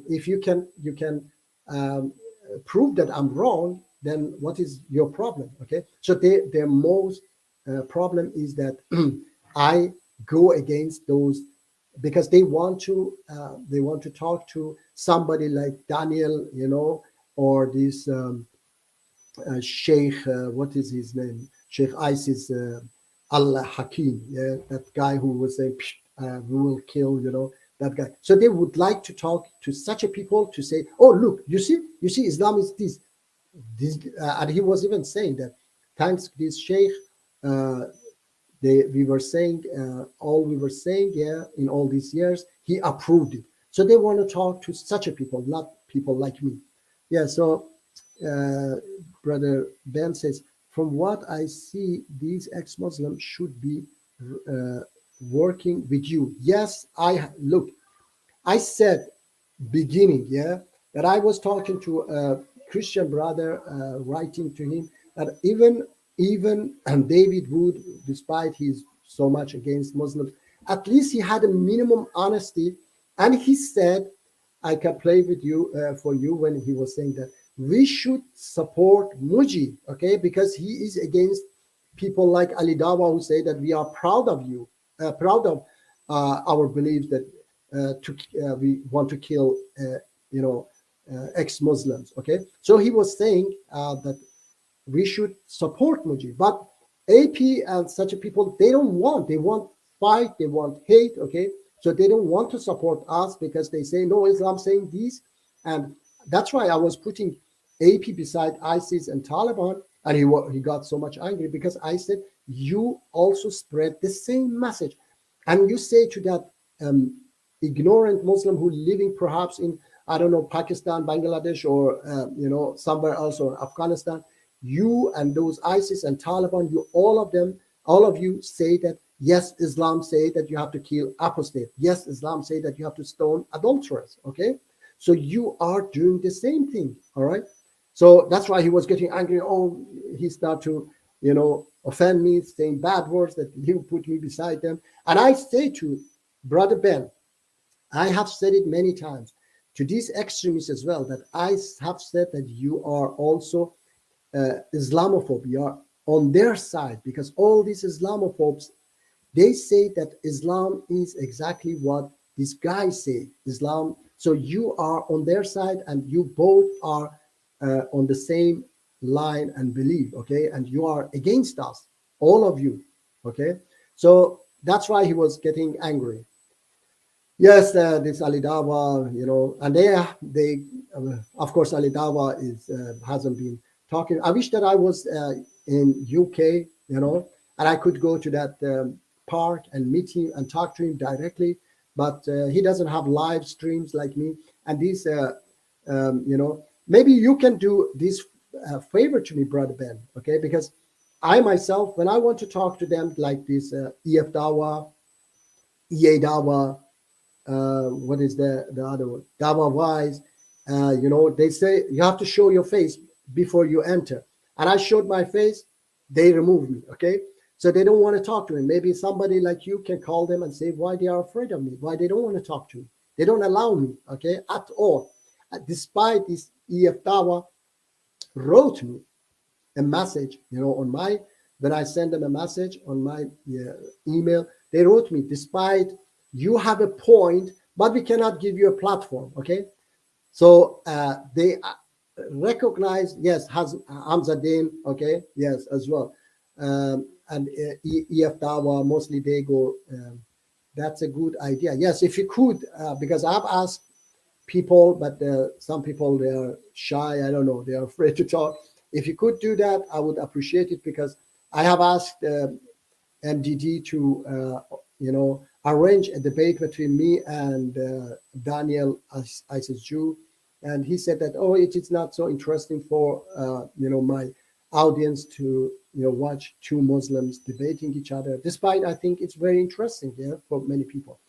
if you can um, prove that I'm wrong, then what is your problem? Okay, so their most problem is that I go against those, because they want to talk to somebody like Daniel, or this Sheikh, what is his name? Sheikh ISIS Al Hakim, yeah, that guy who was saying, we will kill, that guy. So they would like to talk to such a people to say, oh, look, you see, Islam is this, and he was even saying that thanks to this Sheikh, uh, we were saying, all we were saying, yeah, in all these years, he approved it. So they want to talk to such a people, not people like me. Yeah, so uh, Brother Ben says, from what I see, these ex-Muslims should be uh, working with you. Yes, look, I said beginning, yeah, that I was talking to a Christian brother, writing to him that even David Wood, despite he's so much against Muslims, at least he had a minimum honesty, and he said, I can play with you for you when he was saying that we should support Muji, okay, because he is against people like Ali Dawa who say that we are proud of you, proud of our beliefs that we want to kill, you know, ex-Muslims. Okay, so he was saying that we should support Mujib, but AP and such a people, they want fight, they want hate. Okay, so they don't want to support us because they say no, Islam saying this, and that's why I was putting AP beside ISIS and Taliban, and he got so much angry because I said you also spread the same message, and you say to that ignorant Muslim who living perhaps in, I don't know, Pakistan, Bangladesh, or somewhere else, or Afghanistan, you and those ISIS and Taliban, all of you say that yes, Islam say that you have to kill apostate. Yes, Islam say that you have to stone adulterers. Okay, so you are doing the same thing. All right, so that's why he was getting angry. Oh, he started to offend me, saying bad words, that you put me beside them. And I say to Brother Ben, I have said it many times to these extremists as well, that I have said that you are also Islamophobe. You are on their side, because all these Islamophobes, they say that Islam is exactly what these guys say, Islam. So you are on their side, and you both are on the same line and belief, okay? And you are against us, all of you, okay? So that's why he was getting angry. Yes, this Ali Dawa, and they of course, Ali Dawa hasn't been talking. I wish that I was in UK, and I could go to that park and meet him and talk to him directly, but he doesn't have live streams like me. And these, maybe you can do this favor to me, Brother Ben, okay? Because I myself, when I want to talk to them like this, EF Dawa, EA Dawa, what is the other one? Dawa Wise. They say you have to show your face before you enter. And I showed my face, they removed me. Okay. So they don't want to talk to me. Maybe somebody like you can call them and say why they are afraid of me, why they don't want to talk to me. They don't allow me, okay, at all. Despite this, EF Dawa wrote me a message, on my, when I send them a message on my email, they wrote me, despite you have a point, but we cannot give you a platform. Okay, so they recognize, yes, Hamzaddin, okay, yes, as well, and EF Dawa, mostly they go. That's a good idea. Yes, if you could, because I've asked people, but some people, they are shy. I don't know, they are afraid to talk. If you could do that, I would appreciate it, because I have asked MDD to, arrange a debate between me and Daniel ISIS Jew, and he said that, oh, it is not so interesting for my audience to watch two Muslims debating each other. Despite I think it's very interesting, yeah, for many people.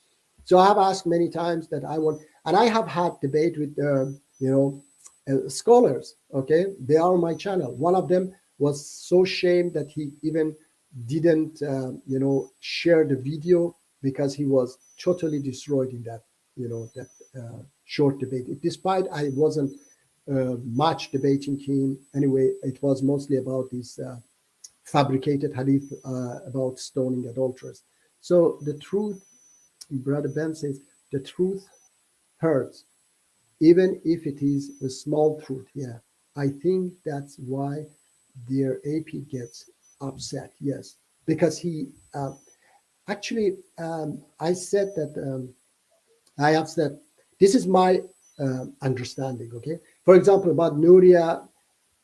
So I have asked many times that I want, and I have had debate with scholars. Okay, they are on my channel. One of them was so ashamed that he even didn't, share the video because he was totally destroyed in that, that short debate. Despite I wasn't much debating him anyway, it was mostly about this fabricated hadith about stoning adulterers. So the truth, Brother Ben says, the truth hurts, even if it is a small truth. Yeah, I think that's why their AP gets upset. Yes, because he actually, I said that I have said this is my understanding. Okay, for example, about Nuria,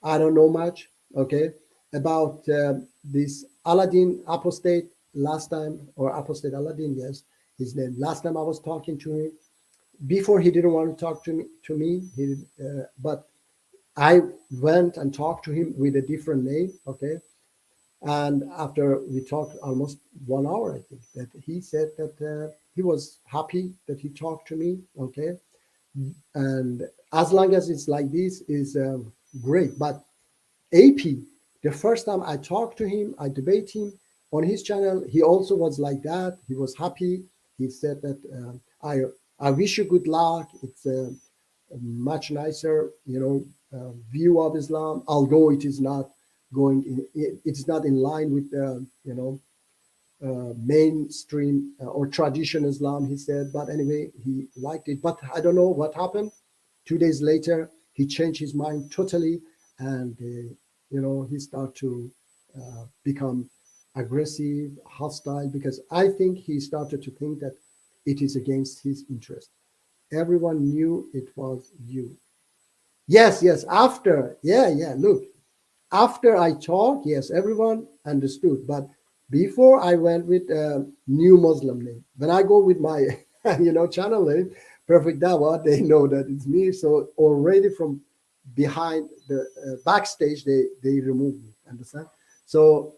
I don't know much. Okay, about this Aladdin apostate last time, or apostate Aladdin, yes, his name. Last time I was talking to him. Before he didn't want to talk to me. But I went and talked to him with a different name. Okay, and after we talked almost 1 hour, I think that he said that he was happy that he talked to me. Okay, and as long as it's like this is great. But AP, the first time I talked to him, I debate him on his channel. He also was like that. He was happy. He said that I wish you good luck. It's a much nicer, view of Islam, although it is not it's not in line with the, mainstream or tradition Islam, he said. But anyway, he liked it. But I don't know what happened. 2 days later, he changed his mind totally, and he started to become aggressive, hostile, because I think he started to think that it is against his interest. Everyone knew it was you. Yes, yes. After, yeah. Look, after I talked, yes, everyone understood. But before I went with a new Muslim name, when I go with my, channel name, Perfect Dawa, they know that it's me. So already from behind the backstage, they remove me. Understand? So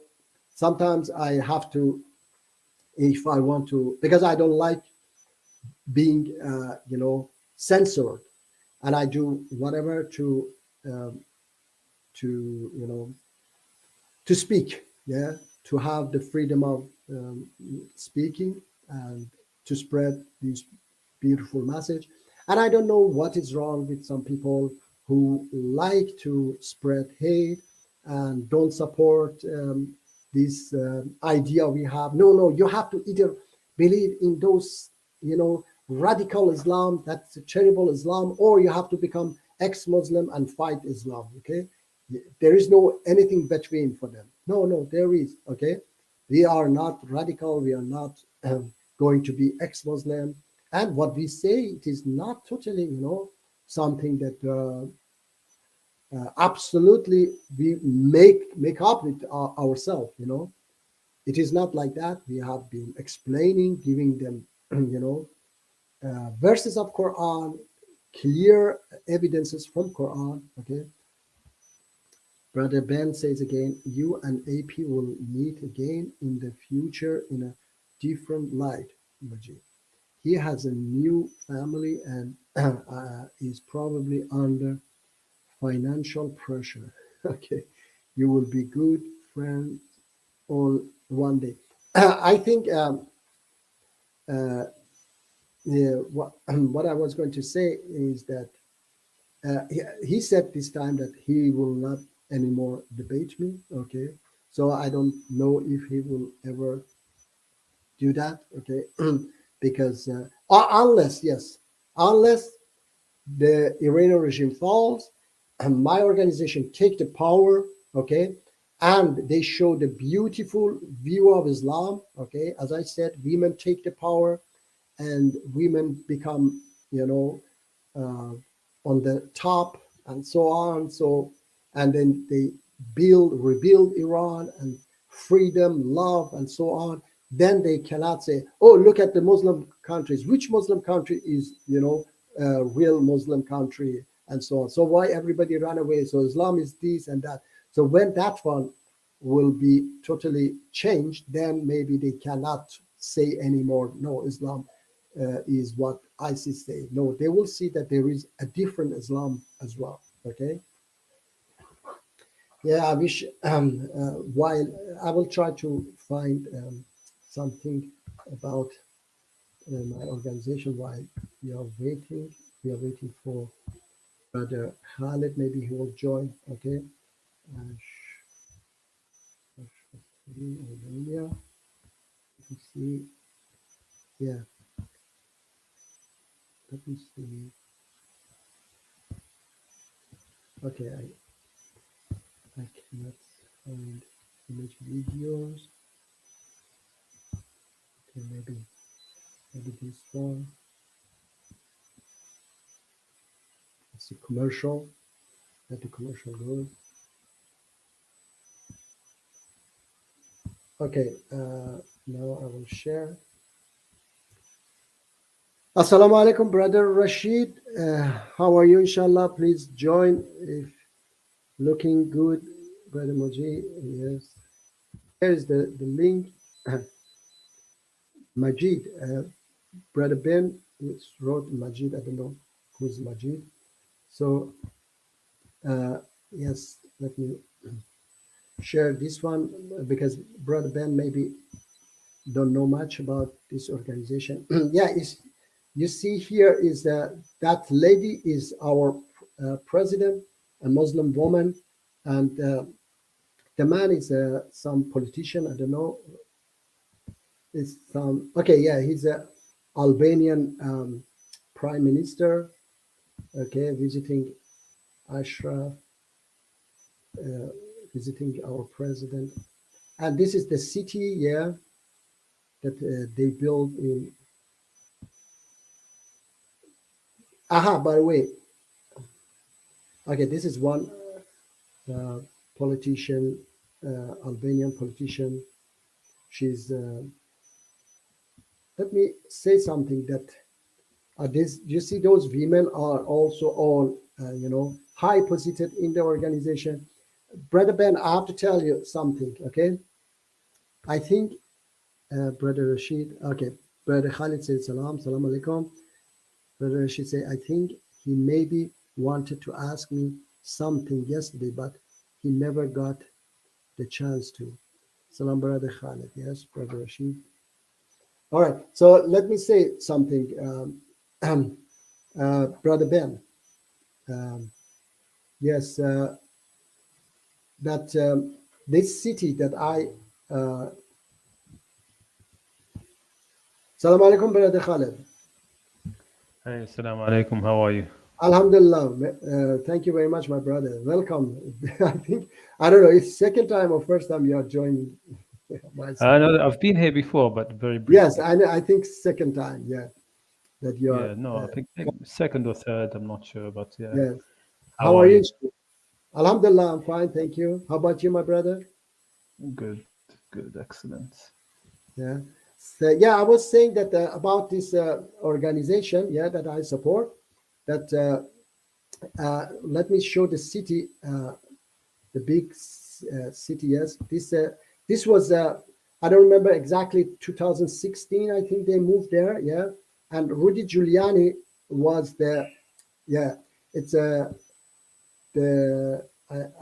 sometimes I have to, if I want to, because I don't like being, censored, and I do whatever um, to speak, yeah, to have the freedom of speaking and to spread this beautiful message. And I don't know what is wrong with some people who like to spread hate and don't support this idea we have. No, you have to either believe in those, radical Islam, that's a terrible Islam, or you have to become ex-Muslim and fight Islam. Okay, there is no anything between for them. No, there is. Okay, we are not radical. We are not going to be ex-Muslim. And what we say, it is not totally, something that absolutely we make up with ourselves. It is not like that. We have been explaining, giving them, verses of Quran, clear evidences from Quran. Okay. Brother Ben says again, you and AP will meet again in the future in a different light, Majid. He has a new family and is probably under financial pressure. Okay, you will be good friends all one day. I think yeah, what I was going to say is that he said this time that he will not anymore debate me. Okay, so I don't know if he will ever do that. Okay, because unless the Iranian regime falls and my organization take the power, okay, and they show the beautiful view of Islam, okay, as I said, women take the power and women become, uh, on the top and so on. So, and then they rebuild Iran and freedom, love, and so on. Then they cannot say, "Oh, look at the Muslim countries. Which Muslim country is, a real Muslim country?" and so on. So why everybody run away? So Islam is this and that. So when that one will be totally changed, then maybe they cannot say anymore, no, Islam is what ISIS say. No, they will see that there is a different Islam as well. Okay. Yeah, I wish. While I will try to find something about my organization while we are waiting. We are waiting for Brother Khalid. Maybe he will join. Okay. Albania. Let me see. Yeah. Let me see. Okay. I cannot find image videos. Okay. Maybe this one. It's a commercial. Let the commercial go. Okay, now I will share. Assalamu alaikum, Brother Rashid. How are you, inshallah? Please join if looking good, Brother Majid. Yes. Here's the link. Majid, Brother Ben wrote Majid. I don't know who's Majid. So, yes, let me share this one because Brother Ben maybe don't know much about this organization. Yeah, you see here is that lady is our president, a Muslim woman, and the man is some politician. I don't know. It's some okay. Yeah, he's a Albanian prime minister. Okay, visiting Ashraf, uh, visiting our president, and this is the city. Yeah, that they built in. Aha, by the way, okay, this is one politician, Albanian politician. She's. Let me say something that this. You see, those women are also all high posited in the organization. Brother Ben, I have to tell you something. Okay, I think Brother Rashid. Okay, Brother Khalid said salam alaikum. Brother Rashid say I think he maybe wanted to ask me something yesterday, but he never got the chance to. Salam, Brother Khalid. Yes, Brother Rashid. All right. So let me say something, Brother Ben. Yes, that this city that I. Salam alaikum, Brother Khalid. Hey, assalamu alaikum. How are you? Alhamdulillah. Thank you very much, my brother. Welcome. I don't know, it's second time or first time you are joining. I know that I've been here before, but very briefly. Yes, I think second time. Yeah, that you are. Yeah, no, I think maybe second or third. I'm not sure, but yeah. Yes. How are you? Alhamdulillah, I'm fine. Thank you. How about you, my brother? Good, excellent. Yeah. So, yeah, I was saying that about this organization, yeah, that I support. That let me show the city, the big city. Yes, this was I don't remember exactly 2016. I think they moved there. Yeah, and Rudy Giuliani was the it's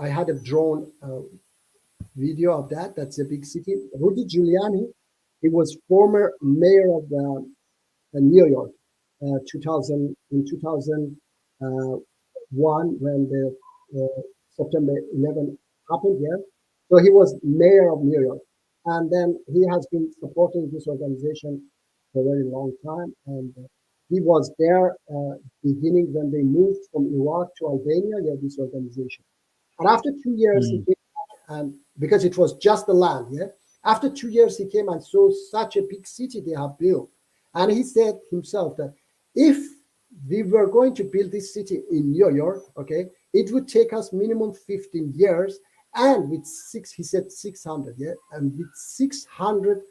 I had a drone video of that. That's a big city. Rudy Giuliani, he was former mayor of New York, 2001 when the September 11 happened. Yeah, so he was mayor of New York, and then he has been supporting this organization for a very long time, and he was there beginning when they moved from Iraq to Albania. Yeah, this organization, and after 2 years he came back, and because it was just the land. Yeah, after 2 years he came and saw such a big city they have built, and he said himself that if we were going to build this city in New York, okay, it would take us minimum 15 years, and with he said 600, yeah, and with 600,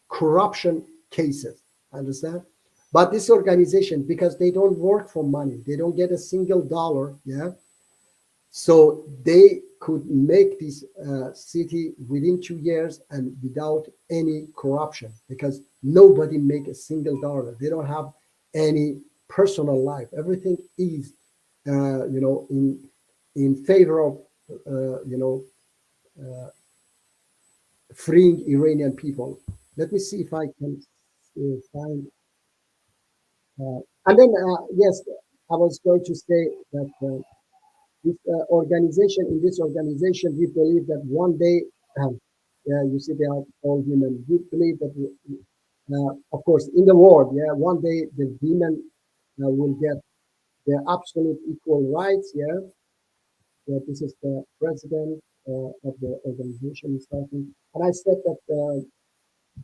corruption cases. Understand? But this organization, because they don't work for money, they don't get a single dollar, yeah. So they could make this city within 2 years and without any corruption, because nobody make a single dollar. They don't have any personal life. Everything is, in favor of freeing Iranian people. Let me see if I can find. And then, yes, I was going to say that this organization, in this organization, we believe that one day, yeah, you see, they are all women. We believe that, of course, in the world, yeah, one day the women will get their absolute equal rights. Yeah, yeah, this is the president of the organization is talking, and I said that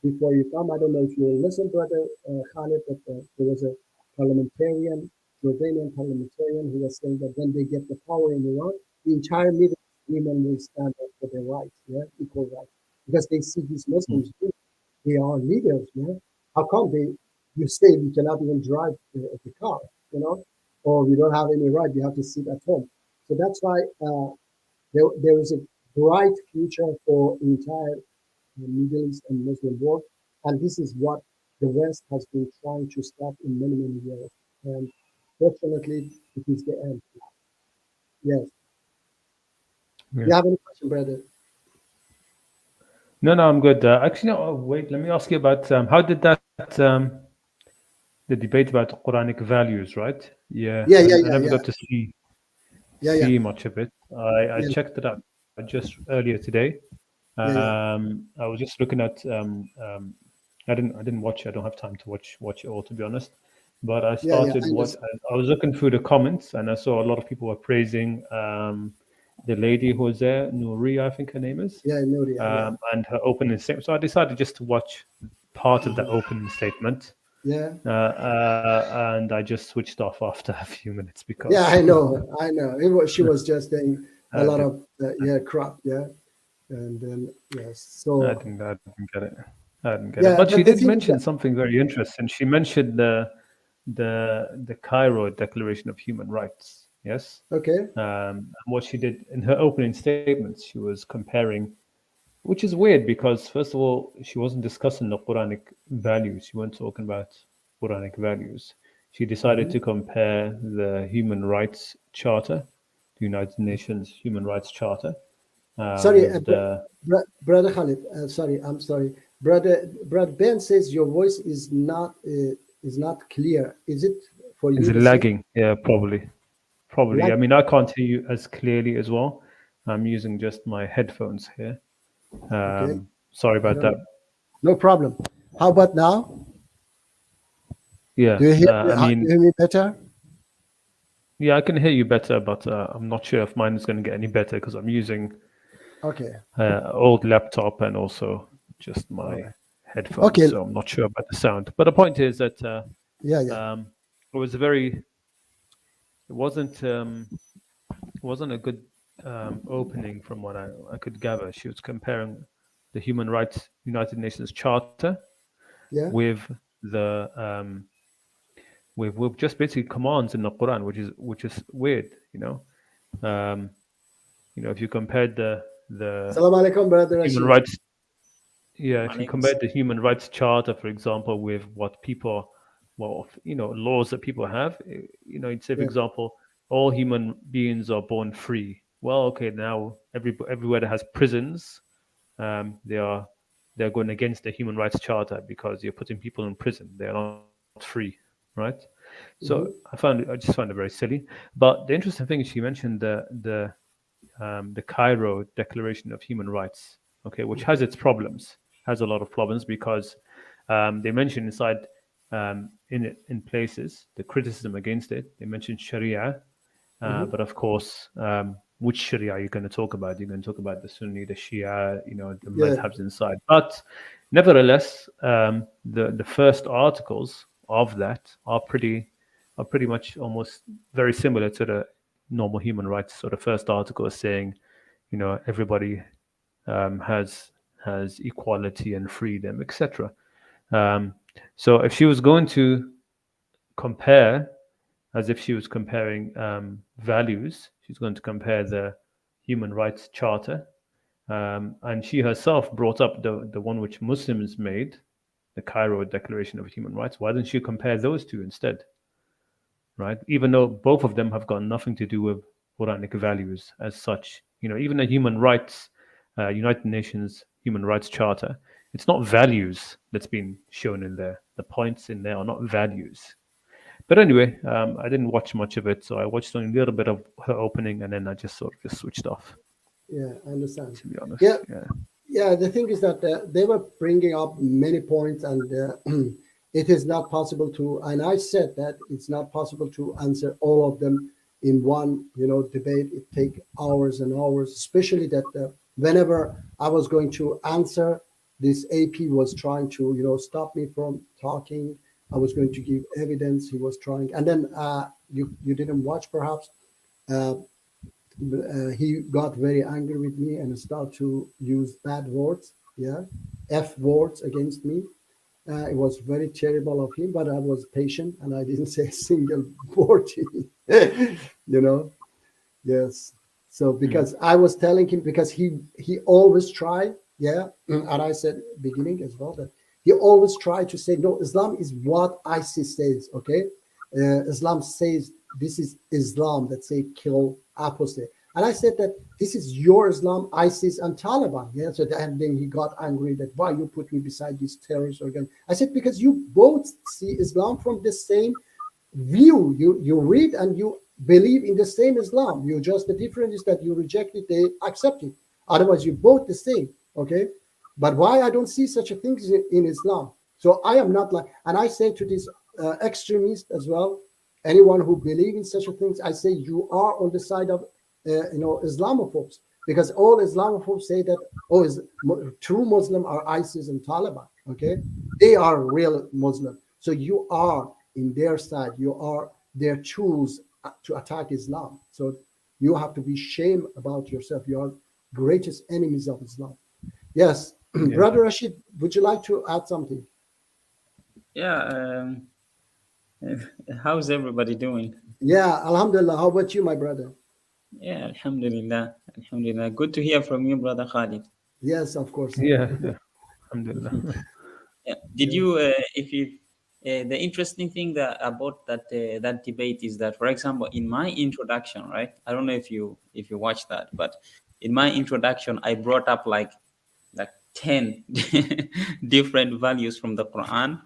before you come. I don't know if you listen, brother Khalid, but there was a parliamentarian, Jordanian parliamentarian, who was saying that when they get the power in Iran, the entire Middle East women will stand up for their rights, yeah, equal rights, because they see these Muslims, they are leaders, man. How come you say you cannot even drive the car, or you don't have any right, you have to sit at home. So that's why there is a bright future for entire Middle East and Muslim world. And this is what the West has been trying to stop in many, many years. And fortunately, it is the end. Yes. Yeah. You have any question, brother? No, I'm good. Actually, no, wait, let me ask you about how did that, the debate about Quranic values, right? Yeah. Yeah, I never got to see much of it. I checked it out just earlier today. I was just looking at. I didn't watch. I don't have time to watch it all, to be honest. But I started I was looking through the comments, and I saw a lot of people were praising the lady who was there, Nuri, I think her name is. Yeah, Nuri. And her opening statement. So I decided just to watch part of that opening statement. Yeah. And I just switched off after a few minutes because. Yeah, I know. She was just saying a lot of crap. Yeah. And then yes, so I didn't get it. But she did mention something very interesting. She mentioned the Cairo Declaration of Human Rights. Yes. Okay. And what she did in her opening statements, she was comparing, which is weird because first of all, she wasn't discussing the Quranic values. She wasn't talking about Quranic values. She decided to compare the Human Rights Charter, the United Nations Human Rights Charter. Sorry, brother Khalid. I'm sorry, brother Ben says your voice is not clear. Is it for you? Is it lagging? Yeah, probably. I mean, I can't hear you as clearly as well. I'm using just my headphones here. Okay. Sorry about that. No problem. How about now? Yeah. Do you hear me better? Yeah, I can hear you better, but I'm not sure if mine is going to get any better because I'm using old laptop and also just my headphones. Okay. So I'm not sure about the sound. But the point is that it was it wasn't a good opening from what I could gather. She was comparing the Human Rights United Nations Charter with the with just basically commands in the Quran, which is weird, if you compared the Assalamu alaikum, brother human Rashid. rights, if you compared the Human Rights Charter, for example, with what people, laws that people have, you'd say, for example, all human beings are born free. Well, okay, now everywhere that has prisons, they're going against the Human Rights Charter because you're putting people in prison. They're not free, right? So I just found it very silly. But the interesting thing is she mentioned the Cairo Declaration of Human Rights, which has its problems, has a lot of problems because they mention inside in places the criticism against it. They mention Sharia, but of course, which Sharia are you going to talk about? You're going to talk about the Sunni, the Shia, the madhabs inside. But nevertheless, the first articles of that are pretty much almost very similar to the normal human rights. So the first article is saying, everybody has equality and freedom, etc. So if she was going to compare, as if she was comparing values, she's going to compare the Human Rights Charter, and she herself brought up the one which Muslims made, the Cairo Declaration of Human Rights. Why didn't she compare those two instead? Right? Even though both of them have got nothing to do with Quranic values as such. Even the human rights, United Nations Human Rights Charter, it's not values that's been shown in there. The points in there are not values. But anyway, I didn't watch much of it, so I watched only a little bit of her opening, and then I just sort of just switched off. Yeah, I understand. To be honest, Yeah. yeah. Yeah, the thing is that they were bringing up many points, and it is not possible to. And I said that it's not possible to answer all of them in one, debate. It take hours and hours. Especially that whenever I was going to answer, this AP was trying to, stop me from talking. I was going to give evidence. He was trying, and then you didn't watch perhaps. He got very angry with me and started to use bad words, F words against me. It was very terrible of him, but I was patient and I didn't say a single word to him, Yes. So because I was telling him, because he always tried, and I said beginning as well that he always tried to say, no, Islam is what ISIS says, okay? Islam says this is Islam that say kill apostate. And I said that this is your Islam, ISIS and Taliban. Yeah. So and then he got angry that why you put me beside these terrorist organ. I said because you both see Islam from the same view. You read and you believe in the same Islam. You just, the difference is that you reject it, they accept it. Otherwise, you both the same. Okay. But why I don't see such a thing in Islam? So I am not like, and I say to these extremists as well, anyone who believes in such a things, I say you are on the side of Islamophobes, because all Islamophobes say that true Muslim are ISIS and Taliban. Okay, they are real Muslim. So you are in their side. You are their tools to attack Islam. So you have to be ashamed about yourself. You are greatest enemies of Islam. Yes, Brother Rashid, would you like to add something? Yeah. How's everybody doing? Yeah, Alhamdulillah. How about you, my brother? Yeah, Alhamdulillah. Alhamdulillah. Good to hear from you, Brother Khalid. Yes, of course. Yeah. Alhamdulillah. Yeah. Did you, the interesting thing about that debate is that, for example, in my introduction, right? I don't know if you watched that, but in my introduction, I brought up like 10 different values from the Quran,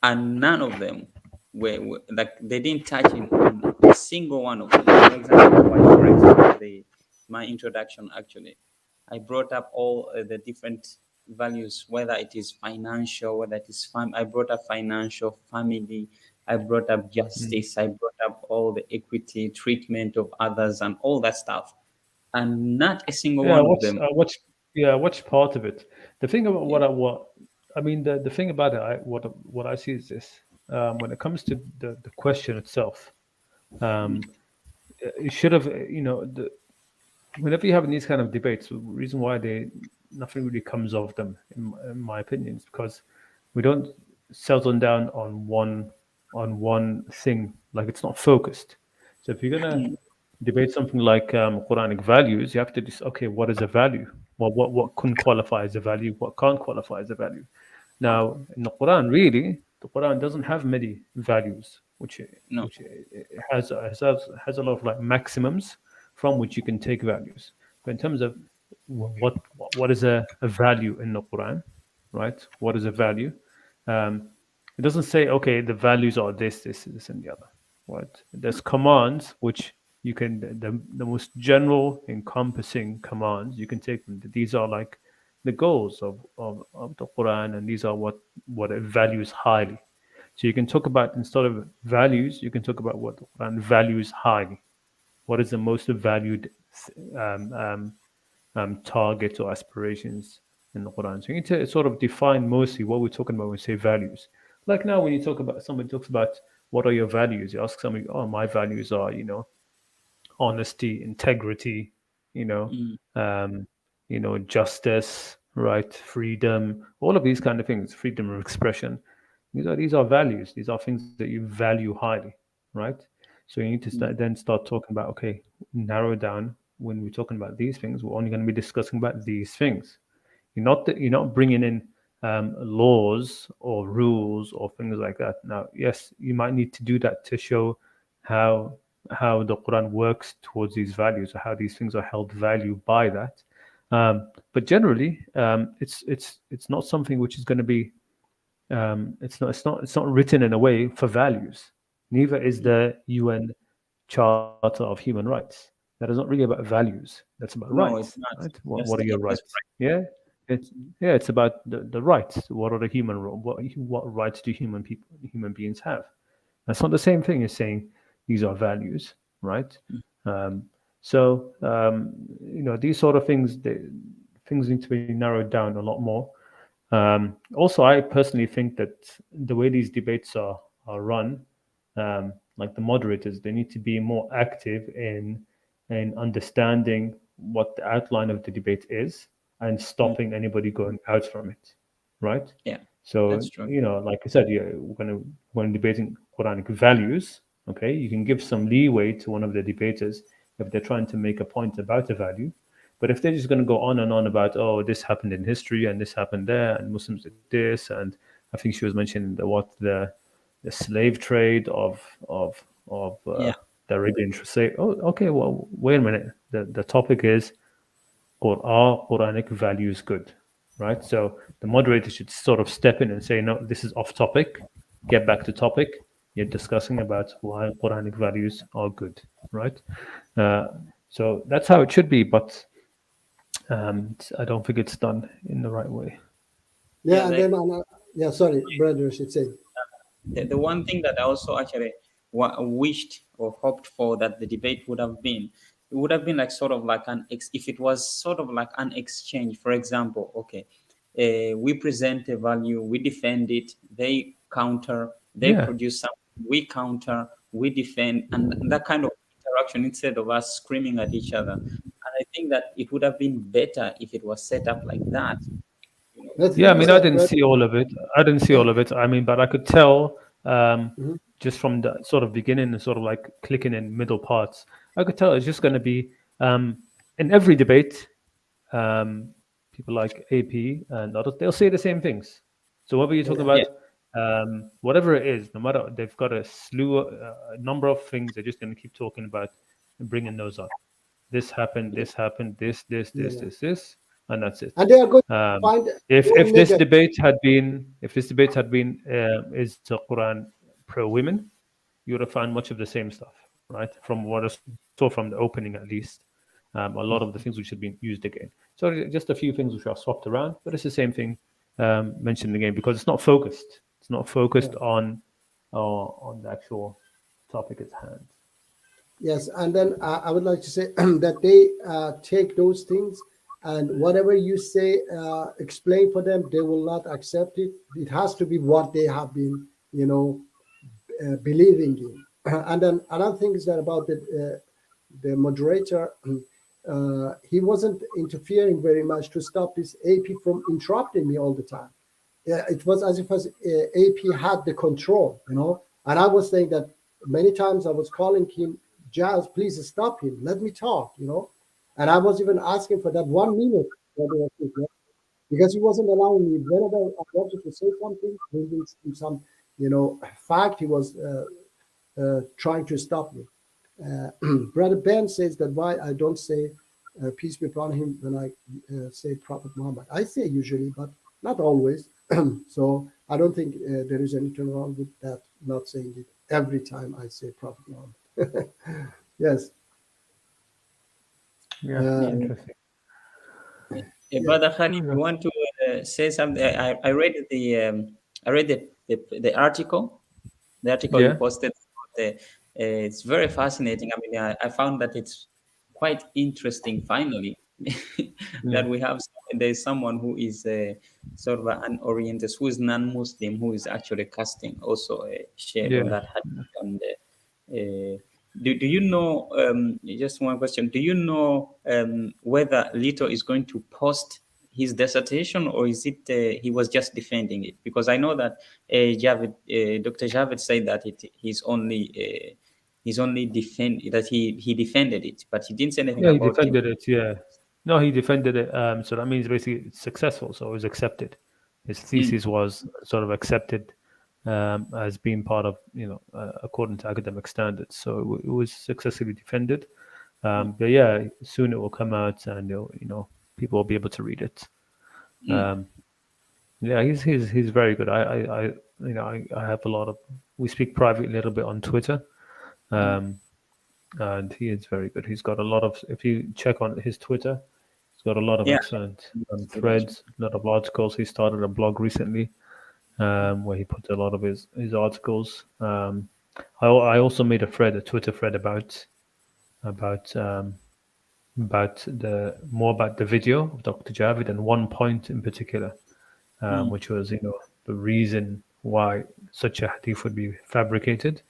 and none of them were like, they didn't touch on a single one of them. For example, my introduction, actually, I brought up all the different values, whether it is financial, whether it is I brought up financial, family, I brought up justice, I brought up all the equity, treatment of others, and all that stuff, and not a single one of them. I watched part of it. The thing about the thing about it, what I see is this: when it comes to the question itself, it should have, whenever you're having these kind of debates, the reason why nothing really comes of them, in my opinion, is because we don't settle down on one thing. Like, it's not focused. So if you're gonna debate something like Quranic values, you have to just, okay, what is a value? Well, what can qualify as a value? What can't qualify as a value? Now, in the Quran, really, the Quran doesn't have many values, which it has a lot of like maximums from which you can take values. But in terms of what is a value in the Quran, right? What is a value? It doesn't say, okay, the values are this, and the other. Right? There's commands which you can, the most general encompassing commands, you can take them. These are like the goals of the Quran, and these are what it values highly. So you can talk about, instead of values, you can talk about what the Quran values highly. What is the most valued target or aspirations in the Quran? So you need to sort of define mostly what we're talking about when we say values. Like now, when you talk about, somebody talks about what are your values, you ask somebody, oh, my values are, honesty, integrity, justice, right, freedom, all of these kind of things, freedom of expression. These are values. These are things that you value highly, right? So you need to then start talking about, okay, narrow down. When we're talking about these things, we're only going to be discussing about these things. You're not bringing in laws or rules or things like that. Now, yes, you might need to do that to show how how the Quran works towards these values, or how these things are held value by that. But generally, it's not something which is going to be it's not written in a way for values. Neither is the UN Charter of Human Rights. That is not really about values. That's about No, rights. it's not. Right? Just What are your just rights? Yeah, it's about the rights. What are the human what rights do human beings have? That's not the same thing as saying these are values, right? These sort of things, things need to be narrowed down a lot more. Also, I personally think that the way these debates are run, like the moderators, they need to be more active in understanding what the outline of the debate is and stopping anybody going out from it, right? Yeah, So that's true. like I said, when debating Quranic values, okay, you can give some leeway to one of the debaters if they're trying to make a point about a value. But if they're just going to go on and on about, oh, this happened in history and this happened there and Muslims did this, and I think she was mentioning the slave trade of Yeah. the Arabian Crusade. Oh, okay. Well, wait a minute. The topic is, are Quranic values good, right? So the moderator should sort of step in and say, no, this is off topic. Get back to topic. You're discussing about why Quranic values are good, right? So that's how it should be, but I don't think it's done in the right way. Yeah, Yeah, and then sorry, brother should say. The one thing that I also actually wished or hoped for that the debate would have been, it would have been like sort of like if it was sort of like an exchange. For example, okay, we present a value, we defend it, they counter, they produce something, we counter, we defend, and that kind of interaction instead of us screaming at each other. And I think that it would have been better if it was set up like that. Yeah, I mean, I didn't see all of it. I mean, but I could tell just from the sort of beginning and sort of like clicking in middle parts, I could tell it's just going to be in every debate, people like AP and others, they'll say the same things. So whether you're talking about whatever it is, no matter, they've got a number of things, they're just going to keep talking about and bringing those up. This happened, this, and that's it. And they are going to find if this debate had been is the Quran pro women, you would have found much of the same stuff, right? From what I saw from the opening, at least, a lot of the things which had been used again. So just a few things which are swapped around, but it's the same thing mentioned again because it's not focused. It's not focused on the actual topic at hand. Yes, and then I would like to say that they take those things. And whatever you say, explain for them, they will not accept it. It has to be what they have been, believing in. And then another thing is that about the moderator, he wasn't interfering very much to stop this AP from interrupting me all the time. It was as if AP had the control, And I was saying that many times I was calling him, Jazz, please stop him. Let me talk, And I was even asking for that 1 minute because he wasn't allowing me. Whenever I wanted to say something, bringing some, fact, he was trying to stop me. Brother Ben says that why I don't say peace be upon him when I say Prophet Muhammad. I say usually, but not always. So I don't think there is anything wrong with that, not saying it every time I say Prophet Muhammad. Yes. Yeah, interesting. Brother Khan, if you want to say something, I read the article. The article you posted. It's very fascinating. I mean, I found that it's quite interesting. Finally, that there's someone who is sort of an orientalist, who is non-Muslim, who is actually casting also a shade on that hadith. And do you know? Just one question: do you know whether Lito is going to post his dissertation, or is it he was just defending it? Because I know that Dr. Javed said that he's only he defended it, but he didn't say anything about it. Yeah, he defended it. Yeah, no, he defended it. So that means basically it's successful. So it was accepted. His thesis was sort of accepted as being part of, according to academic standards. So it was successfully defended. But yeah, soon it will come out, and people will be able to read it. Yeah, he's very good. I have a lot of. We speak privately a little bit on Twitter, and he is very good. He's got a lot of. If you check on his Twitter, he's got a lot of Yeah. excellent threads, a lot of articles. He started a blog recently, where he put a lot of his articles. I also made a Twitter thread about the video of Dr. Javid, and one point in particular, which was the reason why such a hadith would be fabricated.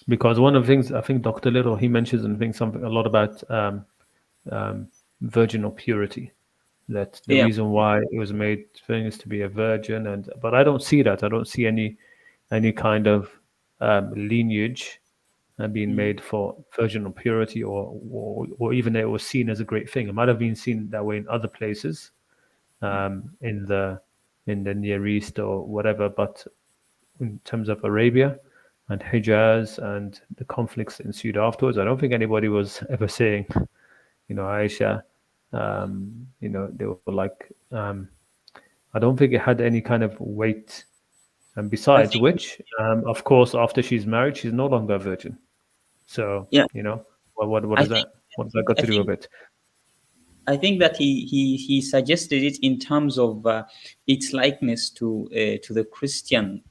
Because one of the things I think Dr. Little, he mentions and thinks something a lot about virginal purity, that the reason why it was made is to be a virgin, but I don't see that. I don't see any kind of lineage being made for virginal purity, or even that it was seen as a great thing. It might have been seen that way in other places, in the Near East or whatever, but in terms of Arabia and Hijaz and the conflicts that ensued afterwards, I don't think anybody was ever saying, Aisha, they were like, I don't think it had any kind of weight. And besides which, of course, after she's married, she's no longer a virgin. So, what does that got to do with it? I think that he suggested it in terms of its likeness to the Christian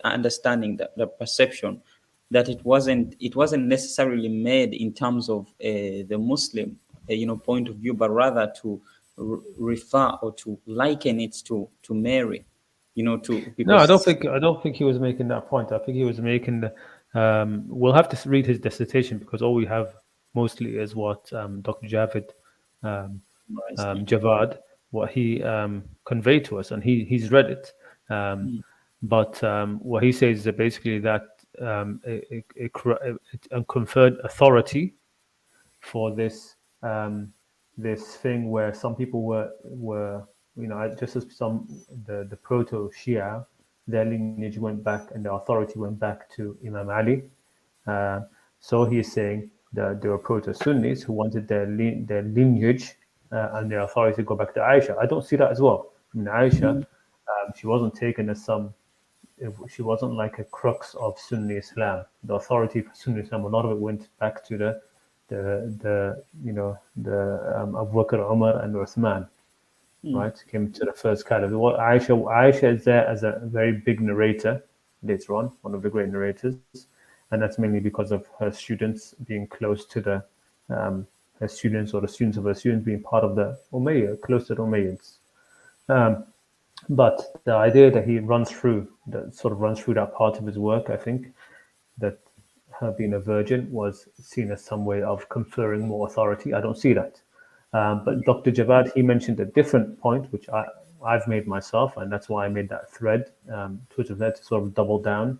understanding, the perception that it wasn't necessarily made in terms of the Muslim point of view, but rather to refer or to liken it to Mary. No, I don't think he was making that point. I think he was making the. We'll have to read his dissertation, because all we have mostly is what Dr. Javid Javad, what he conveyed to us, and he's read it. But what he says is that basically that it conferred authority for this this thing where some people were just as the proto Shia, their lineage went back and the authority went back to Imam Ali. So he is saying that there were proto Sunnis who wanted their lineage and their authority to go back to Aisha. I don't see that as well. I mean, Aisha, she wasn't taken as she wasn't like a crux of Sunni Islam. The authority for Sunni Islam, a lot of it went back to the Abu Bakr, Umar, and Uthman. Right, came to the first caliph. Aisha is there as a very big narrator later on, one of the great narrators, and that's mainly because of her students being close to her students, or the students of her students being part of the Umayyad, close to the Umayyads. But the idea that he runs through that part of his work, I think that her being a virgin was seen as some way of conferring more authority. I don't see that. But Dr. Javad, he mentioned a different point, which I've made myself, and that's why I made that thread, Twitter thread, to sort of double down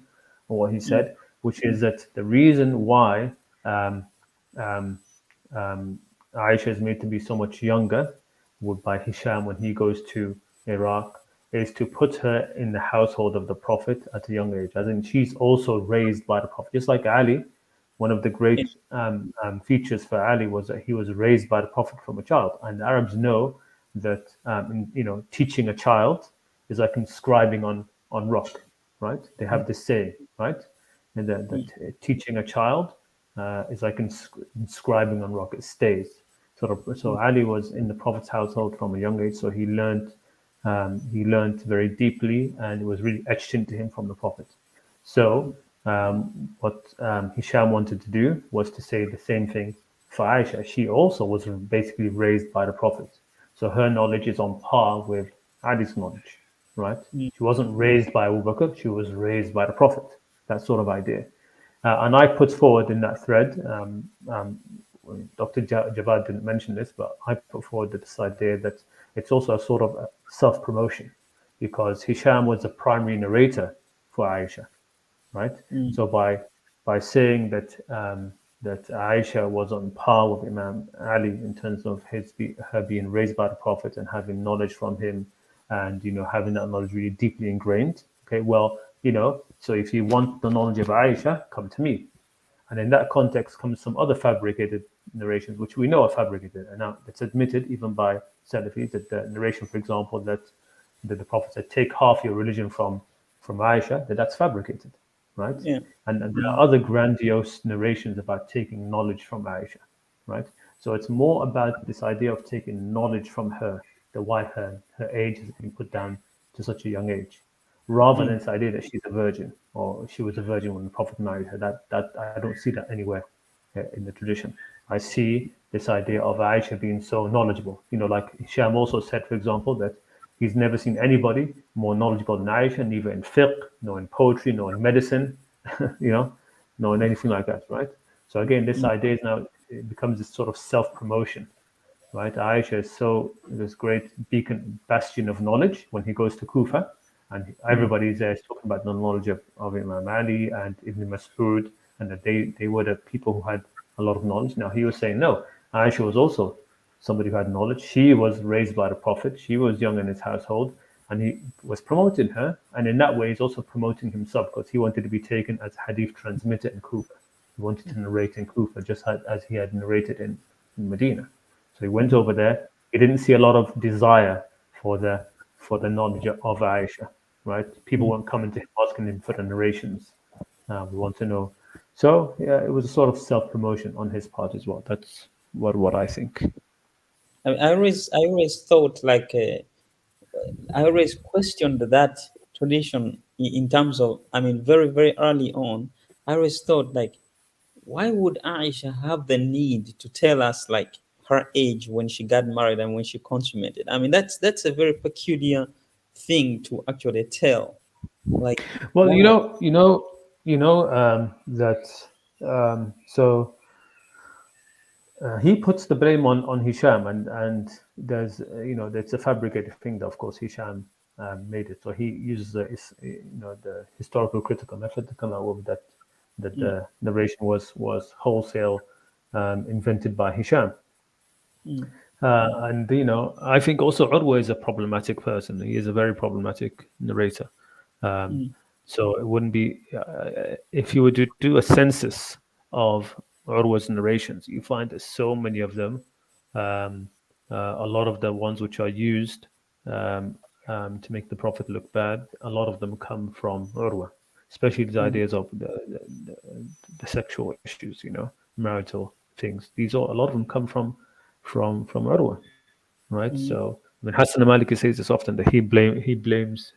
on what he said, which is that the reason why Aisha is made to be so much younger by Hisham when he goes to Iraq is to put her in the household of the Prophet at a young age. As in, she's also raised by the Prophet, just like Ali. One of the great features for Ali was that he was raised by the Prophet from a child. And the Arabs know that teaching a child is like inscribing on rock, right? They have this saying, right? And that teaching a child is like inscribing on rock. It stays. So Ali was in the Prophet's household from a young age, so he learned very deeply, and it was really etched into him from the Prophet. So what Hisham wanted to do was to say the same thing for Aisha. She also was basically raised by the Prophet, so her knowledge is on par with Ali's knowledge, right? She wasn't raised by Abu Bakr, she was raised by the Prophet. That sort of idea. And I put forward in that thread, Dr. Javad didn't mention this, but I put forward this idea that it's also a sort of self-promotion, because Hisham was the primary narrator for Aisha, right? So by saying that that Aisha was on par with Imam Ali in terms of her being raised by the Prophet and having knowledge from him, and having that knowledge really deeply ingrained, Okay, well, so if you want the knowledge of Aisha, come to me. And in that context comes some other fabricated narrations, which we know are fabricated. And now it's admitted even by Salafis that the narration, for example, that the Prophet said, take half your religion from Aisha, that's fabricated, right? Yeah. And there are other grandiose narrations about taking knowledge from Aisha, right? So it's more about this idea of taking knowledge from her, why her age has been put down to such a young age, rather than this idea that she's a virgin or she was a virgin when the Prophet married her. That I don't see that anywhere in the tradition. I see this idea of Aisha being so knowledgeable. Like Hisham also said, for example, that he's never seen anybody more knowledgeable than Aisha, neither in fiqh, nor in poetry, nor in medicine, nor in anything like that, right? So again, this idea is now, it becomes this sort of self-promotion, right? Aisha is this great beacon, bastion of knowledge when he goes to Kufa, and everybody there is talking about the knowledge of Imam Ali and Ibn Mas'ud, and that they were the people who had a lot of knowledge. Now he was saying, no, Aisha was also somebody who had knowledge. She was raised by the Prophet. She was young in his household, and he was promoting her. And in that way, he's also promoting himself, because he wanted to be taken as hadith transmitter in Kufa. He wanted to narrate in Kufa just as he had narrated in Medina. So he went over there. He didn't see a lot of desire for the knowledge of Aisha, right? People weren't coming to him asking him for the narrations. We want to know. So yeah, it was a sort of self-promotion on his part as well. That's what I think. I always thought like I always questioned that tradition in terms of, very, very early on. I always thought like, why would Aisha have the need to tell us like her age when she got married and when she consummated? That's a very peculiar thing to actually tell. Like, well, wow. So he puts the blame on Hisham, and there's that's a fabricated thing that of course Hisham made it. So he uses the historical critical method to come out with that the narration was wholesale invented by Hisham. And I think also Urwa is a problematic person. He is a very problematic narrator. So it wouldn't be if you were to do a census of Urwa's narrations, you find there's so many of them. A lot of the ones which are used to make the Prophet look bad, a lot of them come from Urwa, especially the ideas of the sexual issues, marital things. A lot of them come from Urwa, right? So Hassan al-Maliki says this often, that he blames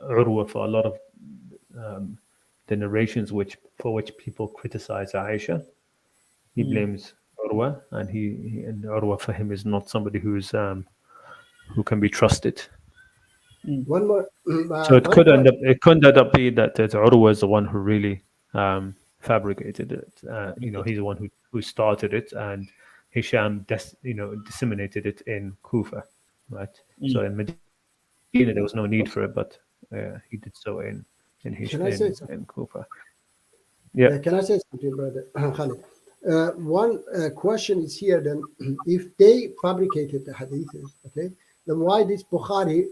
Urwa for a lot of the narrations for which people criticize Aisha. He blames Urwa, and and Urwa for him is not somebody who can be trusted. One more. So it could end up being that Urwa is the one who really fabricated it. He's the one who started it, and Hisham disseminated it in Kufa, right? So in Medina there was no need for it, but he did so in Kufa. Yeah. Can I say something, brother Khalid? One question is here then, if they fabricated the hadiths, okay, then why this Bukhari,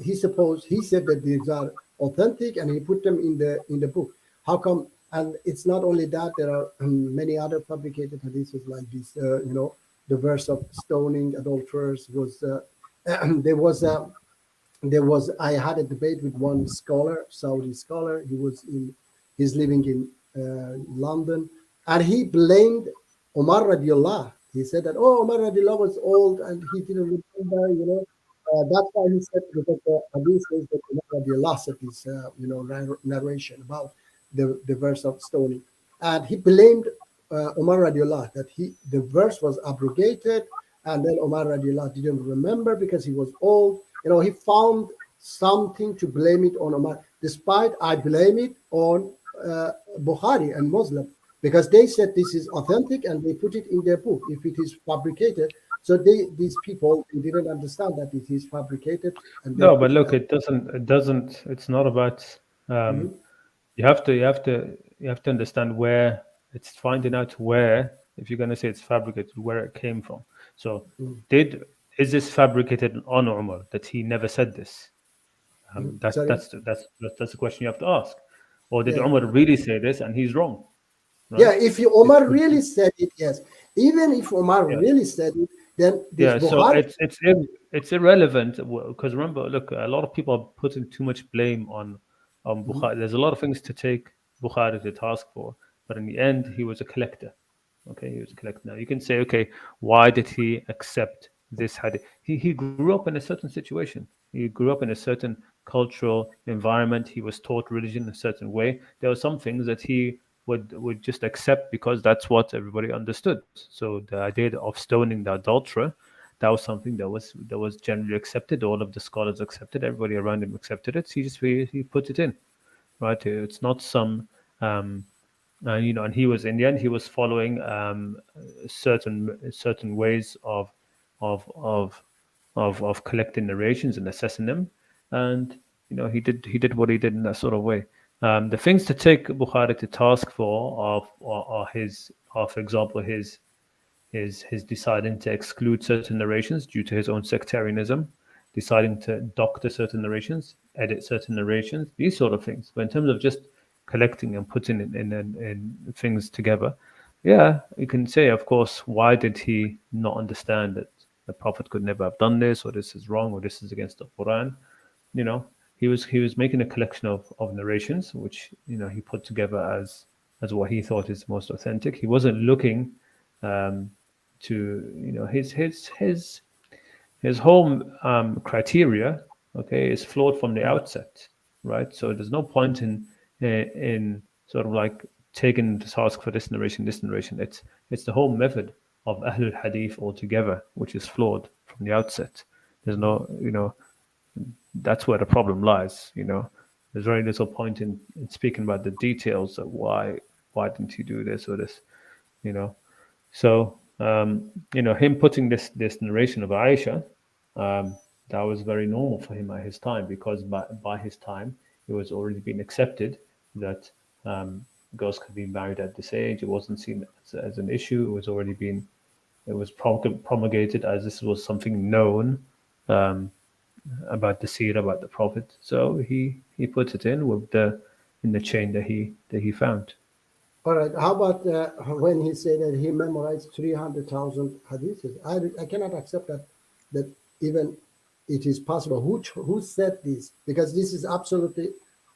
he said that these are authentic and he put them in the book. How come? And it's not only that, there are many other fabricated hadiths like this, the verse of stoning adulterers was, I had a debate with one scholar, Saudi scholar. He's living in London, and he blamed Umar radiallahu. He said that, Umar radiallahu was old and he didn't remember, that's why he said, because the hadith says that Umar radiallahu said this, narration about the verse of stoning. And he blamed Umar radiallahu, that the verse was abrogated, and then Umar radiallahu didn't remember because he was old. He found something to blame it on Umar, despite I blame it on Bukhari and Muslim, because they said this is authentic and they put it in their book. If it is fabricated, so these people, they didn't understand that it is fabricated. And no, but look, it doesn't. It's not about. You have to understand where it's finding out where. If you're going to say it's fabricated, where it came from. So is this fabricated on Umar, that he never said this? That's Sorry? that's the question you have to ask. Or did Yeah. Umar really say this and he's wrong? Right? Yeah, if Omar really said it, yes. Even if Omar Yeah. really said it, then this Yeah, so Bukhari, it's irrelevant because remember, look, a lot of people are putting too much blame on Bukhari. There's a lot of things to take Bukhari to task for, but in the end, he was a collector. Okay, he was a collector. Now you can say, okay, why did he accept this hadith? He grew up in a certain situation. He grew up in a certain cultural environment. He was taught religion a certain way. There were some things that he would just accept because that's what everybody understood. So the idea of stoning the adulterer, that was something that was generally accepted. All of the scholars accepted. Everybody around him accepted it. He put it in, right? It's not some and he was in the end he was following certain ways of of of collecting narrations and assessing them, and he did what he did in that sort of way. The things to take Bukhari to task for are for example, his deciding to exclude certain narrations due to his own sectarianism, deciding to doctor certain narrations, edit certain narrations, these sort of things. But in terms of just collecting and putting in things together, yeah, you can say, of course, why did he not understand that the Prophet could never have done this, or this is wrong, or this is against the Quran? He was making a collection of narrations, which he put together as what he thought is most authentic. He wasn't looking to his whole criteria, okay, is flawed from the outset, right? So there's no point in sort of like taking the task for this narration. It's the whole method of Ahlul Hadith altogether, which is flawed from the outset. There's no, that's where the problem lies. There's very little point in speaking about the details of why didn't he do this or this, So him putting this narration of Aisha, that was very normal for him at his time, because by his time it was already been accepted that girls could be married at this age. It wasn't seen as an issue. It was promulgated as this was something known about the seerah, about the Prophet. So he put it in the chain that he found. all right. How about when he said that he memorized 300,000 hadiths? I cannot accept that even it is possible. Who said this? Because this is absolutely,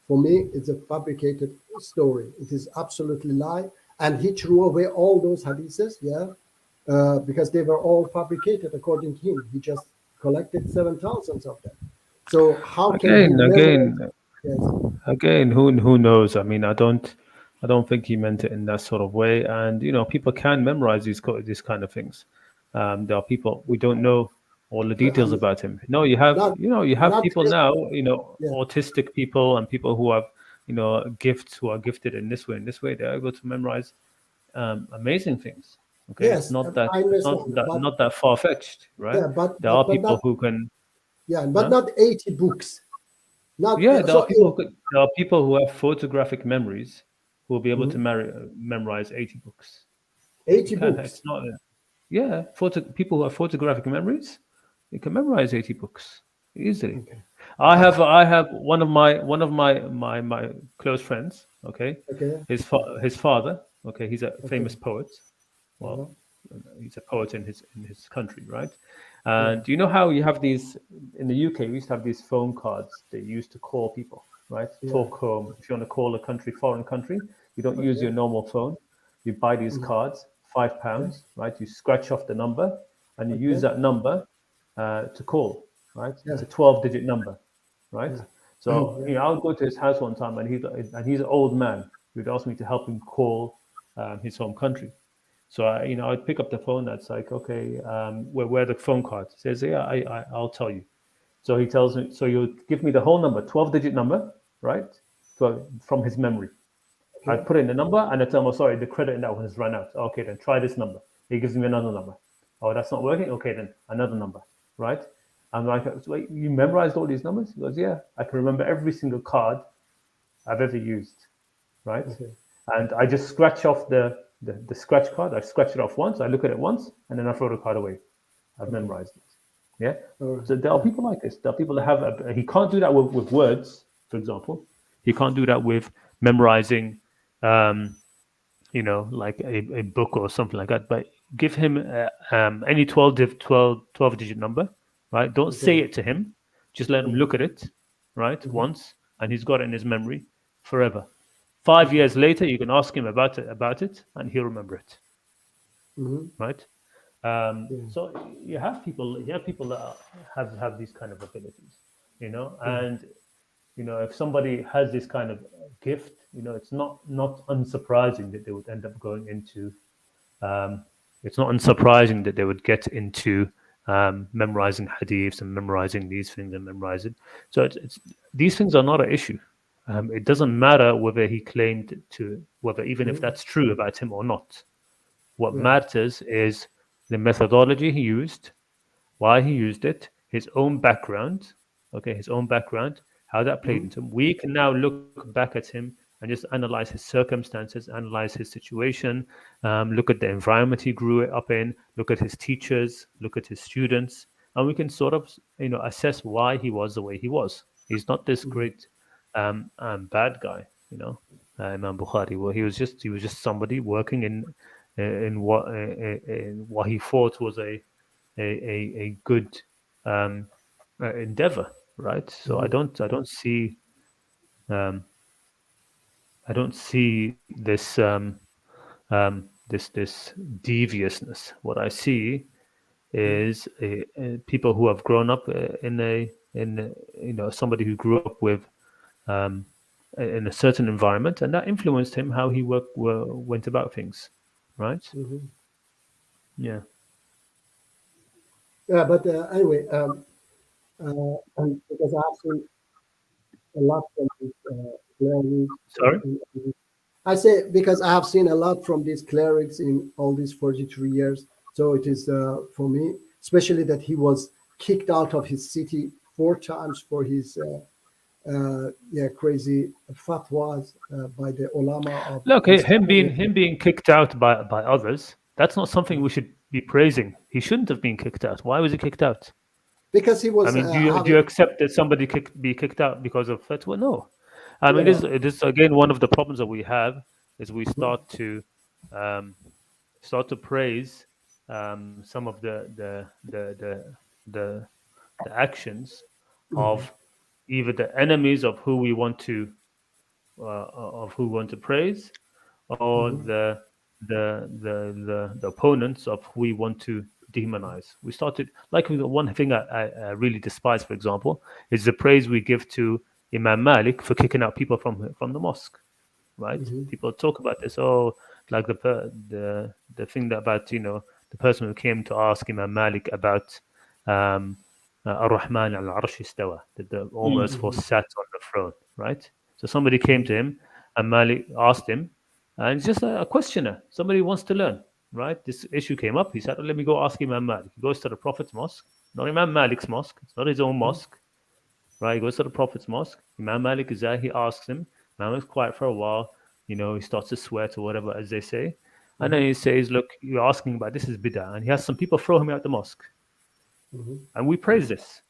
for me, it's a fabricated story. It is absolutely lie. And he threw away all those hadiths, because they were all fabricated according to him. He just collected 7,000 of them. So how can Again, who knows? I mean, I don't think he meant it in that sort of way. And people can memorize these kind of things. There are people we don't know all the details about him. No, you have people now, autistic people and people who have gifts, who are gifted in this way. In this way, they're able to memorize amazing things. Okay, Yes, it's not that far fetched, right? Yeah, but there are people not, who can. Yeah, but not 80 books. There are people who have photographic memories who will be able to memorize 80 books. 80 books. It's not. People who have photographic memories, they can memorize 80 books easily. Okay. I have one of my close friends. Okay. His father. Okay, he's a famous poet. Well, he's a poet in his country, right? And you know how you have these in the UK? We used to have these phone cards they used to call people, right? Talk home. If you want to call a foreign country, you don't use your normal phone. You buy these cards, £5, right? You scratch off the number, and you use that number to call, right? It's a 12-digit number, right? So I would go to his house one time, and he's an old man. He would ask me to help him call his home country. So I'd pick up the phone. That's like, okay, where are the phone cards? He says, yeah, I'll tell you. So he tells me. So you give me the whole number, 12-digit number, right? From his memory. I put in the number, and I tell him, oh, sorry, the credit in that one has run out. Okay, then try this number. He gives me another number. Oh, that's not working. Okay, then another number, right? I'm like, wait, you memorized all these numbers? He goes, yeah, I can remember every single card I've ever used, right? And I just scratch off the scratch card. I scratch it off once. I look at it once, and then I throw the card away. I've memorized it. Yeah. Or- So there are people like this. There are people that have. He can't do that with words, for example. He can't do that with memorizing, like a book or something like that. But give him any 12 digit number, right? Don't say Okay. it to him. Just let him look at it, right? Once, and he's got it in his memory forever. 5 years later, you can ask him about it, and he'll remember it, Mhm. right? Yeah. So you have people that have these kind of abilities, and if somebody has this kind of gift, it's not unsurprising that they would end up going into. It's not unsurprising that they would get into memorizing hadiths and memorizing these things and memorizing. So it's these things are not an issue. It doesn't matter whether he claimed to, whether even if that's true about him or not. What Yeah. matters is the methodology he used, why he used it, his own background, his own background, how that played into him. We can now look back at him and just analyze his circumstances, analyze his situation, look at the environment he grew up in, look at his teachers, look at his students, and we can sort of, assess why he was the way he was. He's not this great bad guy, Imam Bukhari. Well, he was just somebody working in what he thought was a good endeavor, right? So I don't see this this deviousness. What I see is people who have grown up somebody who grew up with in a certain environment, and that influenced him how he went about things, right? Mhm. Yeah. Yeah, but anyway, and because I've seen a lot from these clerics. Sorry. I say because I have seen a lot from these clerics in all these 43 years. So it is for me, especially that he was kicked out of his city 4 times for his crazy fatwas by the ulama of Look, this him country. being kicked out by others. That's not something we should be praising. He shouldn't have been kicked out. Why was he kicked out? Because he I was mean, do you having, accept that somebody be kicked out because of fatwa? No. I mean, yeah, it is again one of the problems that we have is we start to praise some of the actions of either the enemies of who we want to praise, or the opponents of who we want to demonize. We started like the one thing I really despise, for example, is the praise we give to Imam Malik for kicking out people from the mosque. Right? People talk about this. Oh, like the thing that about the person who came to ask Imam Malik about Ar-Rahman al-Arsh istawa, that the almost was sat on the throne. Right? So somebody came to him and Malik asked him, and it's just a questioner. Somebody wants to learn, right? This issue came up. He said, "Let me go ask Imam Malik." He goes to the Prophet's mosque, not Imam Malik's mosque. It's not his own mosque, right? He goes to the Prophet's mosque. Imam Malik is there. He asks him. Imam Malik's quiet for a while. He starts to sweat or whatever, as they say. And then he says, "Look, you're asking about this is bid'ah." And he has some people throw him out the mosque. And we praise this.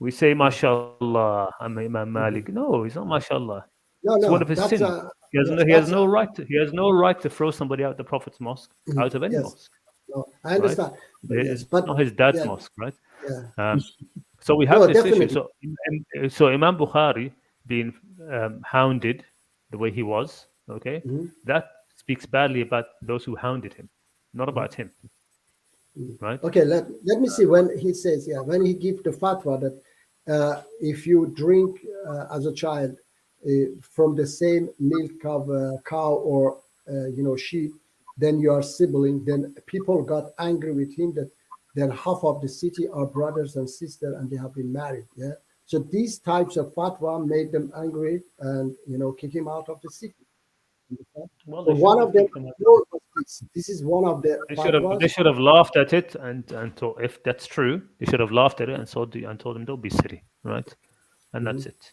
We say, "MashaAllah, I'm Imam Malik." No, he's not MashaAllah. no, It's one no, of his that's sins. He has no right to throw somebody out the Prophet's mosque, out of any yes, mosque. no, I understand, but yes, It's but not his dad's yeah, mosque, right? yeah, So we have no, this issue. definitely, So Imam Bukhari being hounded the way he was, okay, that speaks badly about those who hounded him, not about him, right? okay. Let me see when he says, yeah, when he gives the fatwa that if you drink as a child from the same milk of a cow or sheep, then you are sibling. Then people got angry with him that then half of the city are brothers and sisters and they have been married. Yeah, so these types of fatwa made them angry and kick him out of the city. Well, So they one shouldn't of have them, kicked him out. this is one of the They fatwas. should have laughed at it and thought, if that's true, they should have laughed at it and told him, "Don't be silly," right? And that's it.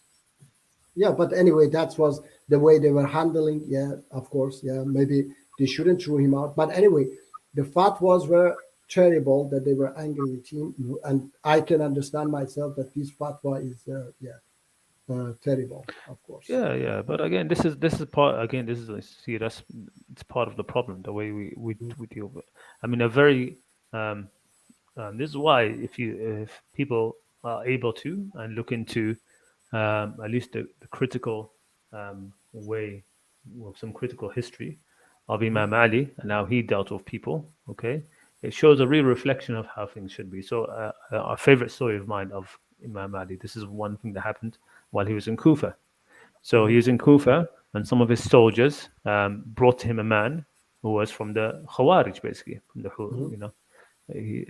Yeah, but anyway, that was the way they were handling. Yeah, of course. Yeah, maybe they shouldn't throw him out. But anyway, the fatwas were terrible that they were angry with him, and I can understand myself that this fatwa is terrible, of course. Yeah. But again, this is part. Again, this is it's part of the problem. The way we deal with. I mean, a very this is why if people are able to and look into at least the critical way of some critical history of Imam Ali and how he dealt with people. Okay, it shows a real reflection of how things should be. So, a favorite story of mine of Imam Ali. This is one thing that happened while he was in Kufa. So he was in Kufa, and some of his soldiers brought to him a man who was from the Khawarij, basically, from the you know.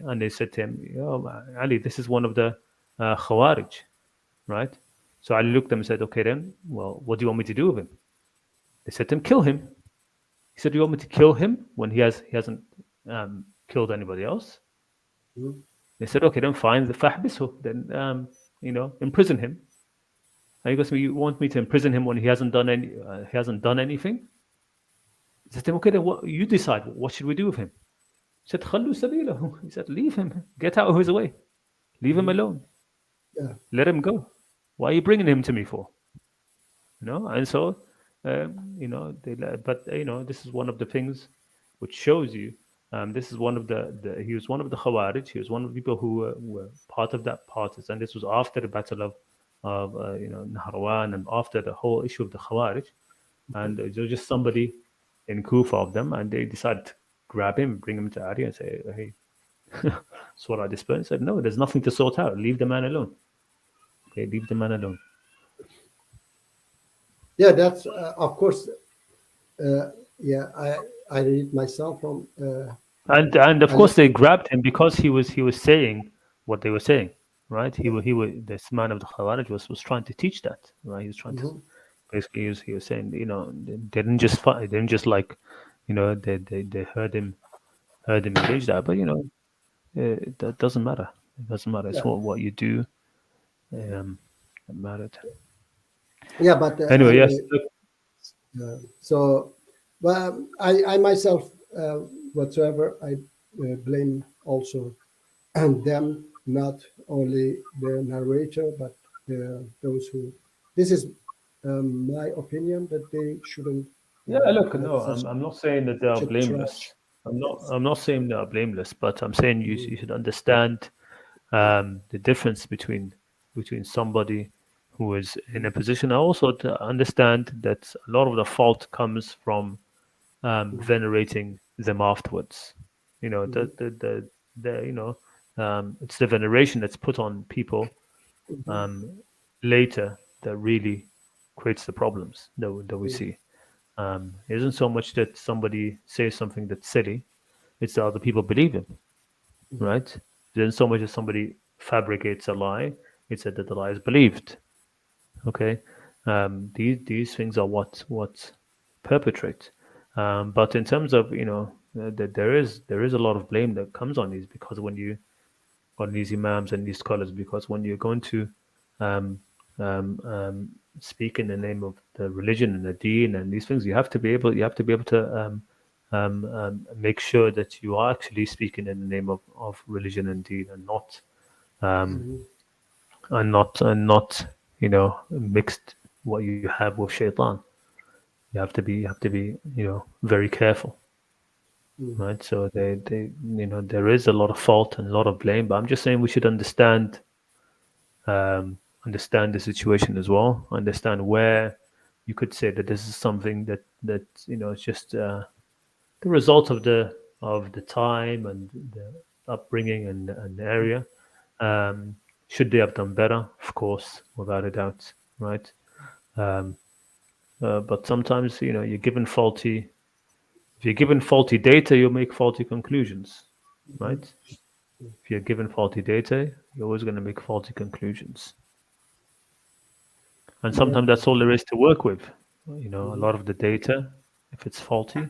And they said to him, "Oh, Ali, this is one of the Khawarij, right?" So Ali looked at them and said, "Okay, then, well, what do you want me to do with him?" They said to him, "Kill him." He said, "Do you want me to kill him when he hasn't killed anybody else?" They said, "Okay, then fine. The fahbisu, then imprison him." And he goes, "You want me to imprison him when he hasn't done anything?" He said to him, "Okay, then what you decide. What should we do with him?" He said, "Khallu sabilahu." He said, "Leave him. Get out of his way. Leave him alone. Yeah. Let him go. Why are you bringing him to me for?" And so, this is one of the things which shows you. This is one of he was one of the Khawarij. He was one of the people who were part of that partisan. This was after the battle of Nahrawan and after the whole issue of the Khawarij. And there was just somebody in Kufa of them, and they decided to grab him, bring him to Ali and say, "Hey, sort out this person." He said, "No, there's nothing to sort out. Leave the man alone." Okay, leave the man alone. Yeah, that's of course. I read it myself from. And of course they grabbed him because he was saying what they were saying, right? He was this man of the Khawarij was trying to teach that, right? He was trying to basically he was saying, they didn't just fight, they didn't just like, they heard him engage that, but that doesn't matter. It doesn't matter. It's what you do that mattered. Yeah, but anyway, yes. So, well, I myself, whatsoever, I blame also them, not only the narrator, but those who. This is my opinion that they shouldn't. Yeah, look, no, I'm not saying that they are blameless. I'm not saying they are blameless, but I'm saying you should understand the difference between somebody who is in a position, also to understand that a lot of the fault comes from venerating them afterwards. It's the veneration that's put on people later that really creates the problems that we see. It isn't so much that somebody says something that's silly; it's that other people believe him, right? It isn't so much that somebody fabricates a lie; it's that the lie is believed. Okay, these things are what perpetrate. But in terms of that there is a lot of blame that comes on these, because when you on these imams and these scholars, because when you're going to speak in the name of the religion and the deen and these things, you have to be able to make sure that you are actually speaking in the name of religion and deen, and not mixed what you have with shaitan. You have to be very careful, right? So there is a lot of fault and a lot of blame, but I'm just saying we should understand the situation as well. Understand where you could say that this is something that it's just the result of the time and the upbringing and the area. Should they have done better? Of course, without a doubt, right? But sometimes you're given faulty. If you're given faulty data, you'll make faulty conclusions, right? If you're given faulty data, you're always going to make faulty conclusions. And sometimes that's all there is to work with. A lot of the data, if it's faulty,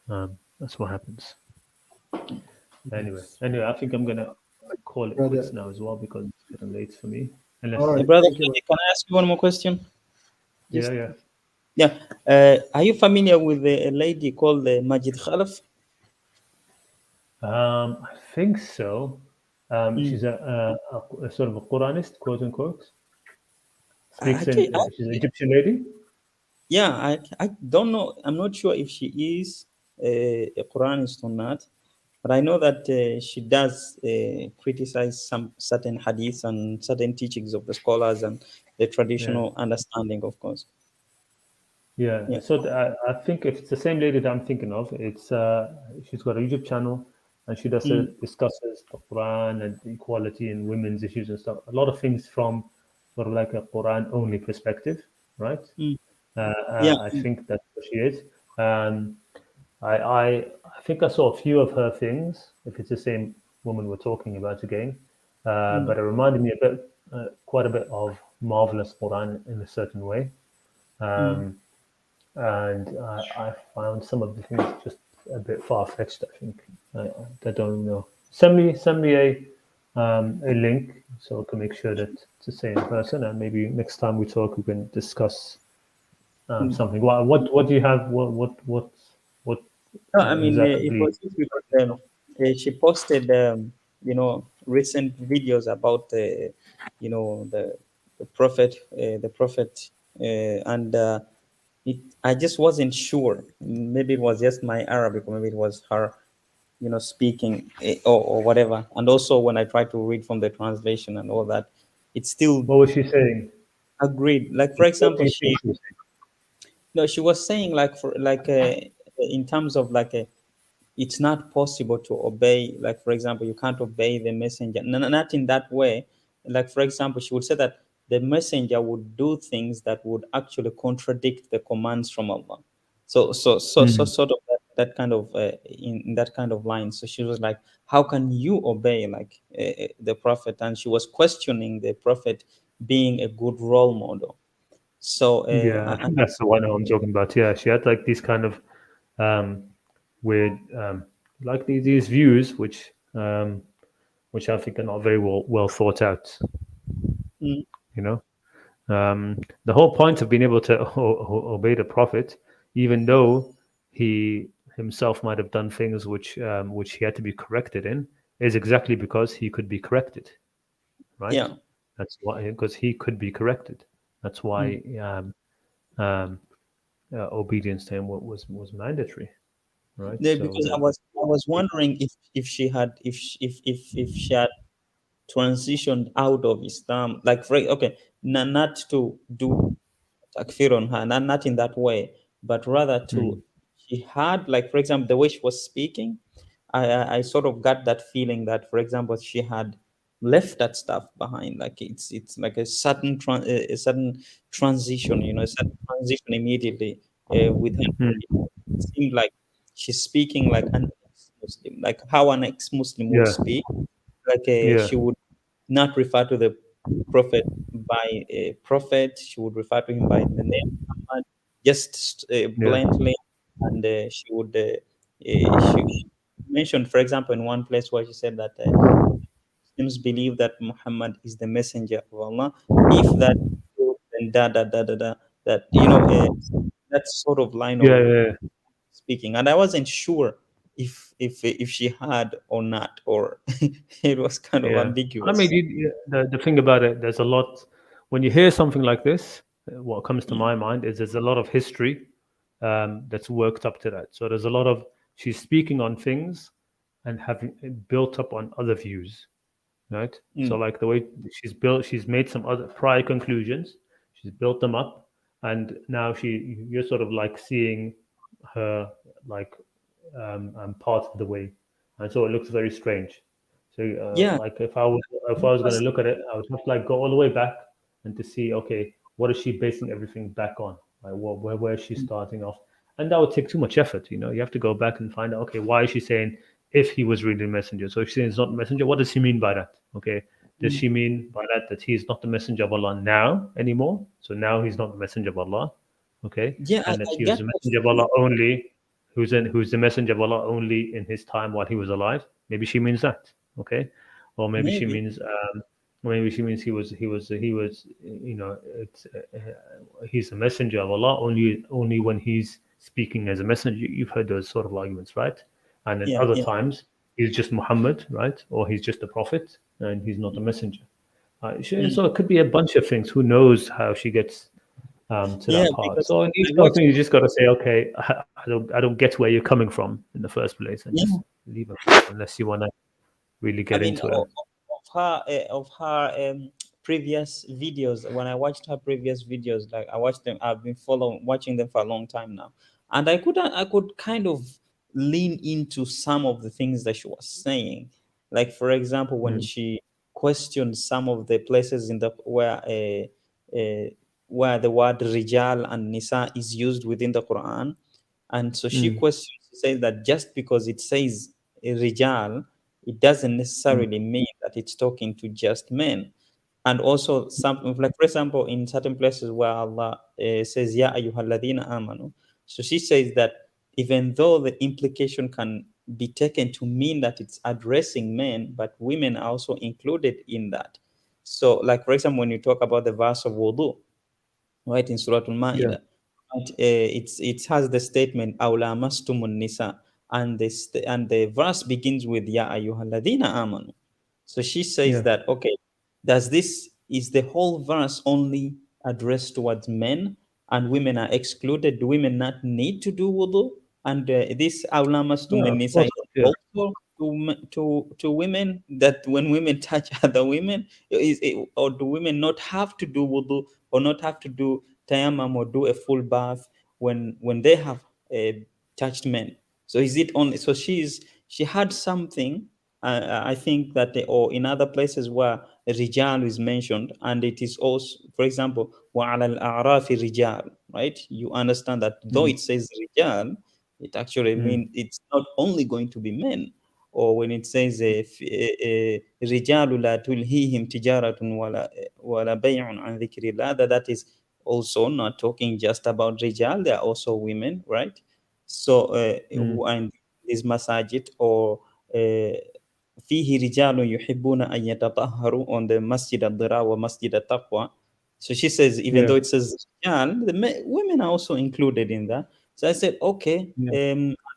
that's what happens. Anyway, I think I'm going to call it quits now as well, because it's getting late for me. Hey, brother, can I ask you one more question? Yeah. Are you familiar with a lady called Majid Khalaf? I think so. She's a sort of a Quranist, quote unquote. Speaks in. She's an Egyptian lady. Yeah, I don't know. I'm not sure if she is a Quranist or not, but I know that she does criticize some certain hadiths and certain teachings of the scholars and the traditional understanding, of course. Yeah. Yeah. So I think if it's the same lady that I'm thinking of, it's she's got a YouTube channel, and she does discusses the Quran and equality and women's issues and stuff. A lot of things from sort of like a Quran only perspective, right? Mm. Yeah. I think that's what she is. I think I saw a few of her things. If it's the same woman we're talking about again, but it reminded me a bit, quite a bit of Marvelous Quran in a certain way. And I found some of the things just a bit far fetched. I think I don't know. Send me a link so I can make sure that it's the same person, and maybe next time we talk, we can discuss something. What do you have? What No, I mean, it exactly? was just because she posted, recent videos about the prophet, and I just wasn't sure. Maybe it was just my Arabic, or maybe it was her, speaking or whatever. And also, when I tried to read from the translation and all that, it still What was she saying? agreed. Like, for What example, do you think she was saying? no, she was saying like in terms of it's not possible to obey, like for example, you can't obey the messenger, not in that way. Like for example, she would say that the messenger would do things that would actually contradict the commands from Allah. So sort of that kind of in that kind of line. So she was like, how can you obey the prophet? And she was questioning the prophet being a good role model. So Yeah, I think that's the one I'm talking about. Yeah, she had like these kind of um, weird, like these views, which I think are not very well thought out. mm, You know, the whole point of being able to obey the prophet, even though he himself might have done things which he had to be corrected in, is exactly because he could be corrected, right? yeah. That's why, because he could be corrected. That's why um, obedience to him was mandatory, right? Yeah, because So I was wondering if she had if she had transitioned out of Islam, like okay, not to do takfir on her, not in that way, but rather to she had, like for example, the way she was speaking, I sort of got that feeling that, for example, she had left that stuff behind. Like it's like a sudden transition, a sudden transition immediately with her. It seemed like she's speaking like an ex-Muslim, like how an ex-Muslim would yeah, speak. Like yeah, she would not refer to the prophet by a prophet. She would refer to him by the name Muhammad, just yeah, bluntly. And she mentioned, for example, in one place where she said that Muslims believe that Muhammad is the messenger of Allah. If that, then da. That that sort of line yeah, of yeah. speaking, and I wasn't sure if she had or not, or it was kind of Yeah. I mean, ambiguous. the thing about it, there's a lot. When you hear something like this, what comes to Mm, my mind is there's a lot of history that's worked up to that. So there's a lot of she's speaking on things and having built up on other views, right? So mm, like the way she's made some other prior conclusions, she's built them up, and now you're sort of like seeing her like part of the way, and so it looks very strange. So yeah, like if I was going because to look at it, I would have to like go all the way back and to see, okay, what is she basing everything back on? Like where is she starting off? And that would take too much effort. You have to go back and find out, okay, why is she saying if he was really the messenger? So if she's saying it's not the messenger, what does she mean by that? Okay, does she mean by that he's not the messenger of Allah now anymore? So now he's not the messenger of Allah, okay, yeah, and that I he was get the that messenger of feeling. Allah only, who's the messenger of Allah only in his time while he was alive. Maybe she means that, okay, or maybe she Maybe, means he was he's a messenger of Allah only when he's speaking as a messenger. You've heard those sort of arguments, right? And then yeah, other yeah, times he's just Muhammad, right? Or he's just a prophet and he's not a messenger. So it could be a bunch of things. Who knows how she gets to Yeah, that part? because So in these I kind of watched. things, you just got to say, okay, I don't get where you're coming from in the first place, and Yeah, just leave it unless you want to really I get mean, into it. of her previous videos. When I watched her previous videos, like I watched them, I've been watching them for a long time now, and I could kind of lean into some of the things that she was saying. Like for example, when she questioned some of the places in the where the word rijal and nisa is used within the Quran, and so she questions, says that just because it says rijal, it doesn't necessarily mean that it's talking to just men. And also, some, like for example, in certain places where Allah says ya ayyuhalladhina amanu, so she says that even though the implication can be taken to mean that it's addressing men, but women are also included in that. So like for example, when you talk about the verse of wudu, right, in Surah Al-Ma'idah, right, it has the statement awla mastumun nisa, and the verse begins with ya ayyuhalladhina amanu. So she says Yeah. that, okay, is the whole verse only addressed towards men and women are excluded? Do women not need to do wudu? And this awla Yeah, mastumun of nisa course. is Yeah. also to women, that when women touch other women, or do women not have to do wudu or not have to do tayammum or do a full bath when they have touched men? So is it only, so she had something, I think that or in other places where rijal is mentioned, and it is also, for example, وَعَلَى الْأَعْرَافِ رِجَالٌ, right? You understand that though it says rijal, it actually means it's not only going to be men. Or when it says رِجَالُ لَا تُلْهِيهِمْ تِجَارَةٌ وَلَا بَيْعٌ عَنْ ذِكْرِ اللَّهِ, that is also not talking just about rijal, they are also women, right? So who are in this masajid, or فيه رجال يحبون أن يتطهروا on the Masjid al-Dira wa Masjid al-Taqwa. So she says, even though it says rijal, women are also included in that. So I said, okay.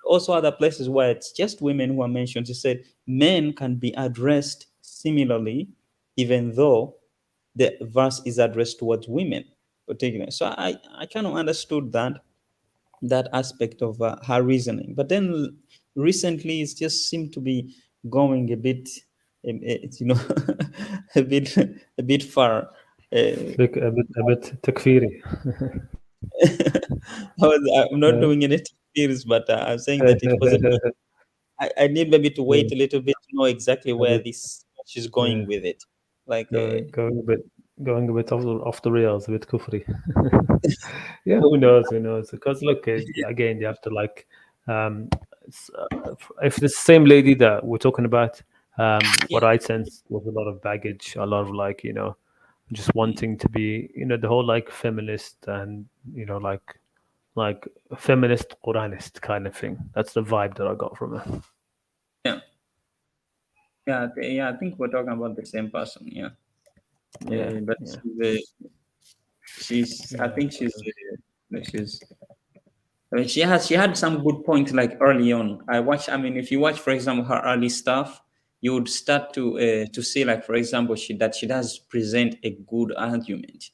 Also other places where it's just women who are mentioned, she said men can be addressed similarly, even though the verse is addressed towards women particularly. So I kind of understood that aspect of her reasoning. But then recently, it just seemed to be going a bit, a bit far. Like a bit takfiri. I'm not doing any theories, but I'm saying that it wasn't. I need maybe to wait a little bit to know exactly where she's going with it. Like going a bit off the rails, a bit kufri. Yeah, who knows? Who knows? Because look, again, you have to like, if the same lady that we're talking about, what I sensed was a lot of baggage, a lot of like, just wanting to be, the whole like feminist and like feminist Quranist kind of thing. That's the vibe that I got from her. yeah, I think we're talking about the same person. Yeah. But she's I think she's I mean, she had some good points like early on. I mean, if you watch, for example, her early stuff, you would start to see, like, for example, she does present a good argument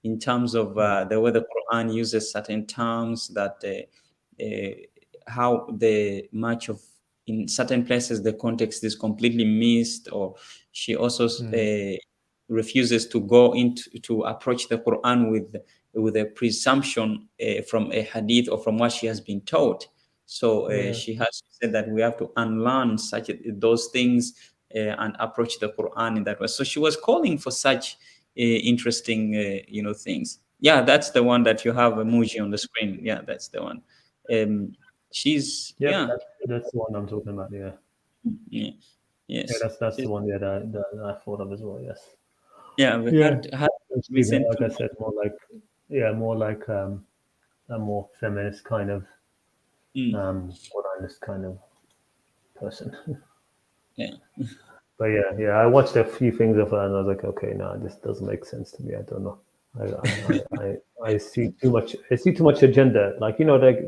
in terms of the way the Quran uses certain terms, that how the much of, in certain places the context is completely missed, or she also refuses to go into to approach the Quran with a presumption from a hadith or from what she has been taught. So she has said that we have to unlearn those things and approach the Quran in that way. So she was calling for such interesting things. Yeah, that's the one that you have emoji on the screen. Yeah, that's the one. She's that's the one I'm talking about. Yeah. Yes. Yeah, that's the one. Yeah, that I thought of as well. Yes. Yeah, we had recent, like I said, more like a more feminist kind of Quranist kind of person. Yeah. But yeah, I watched a few things of her and I was like, okay, no, this doesn't make sense to me. I don't know. I see too much. I see too much agenda. Like, like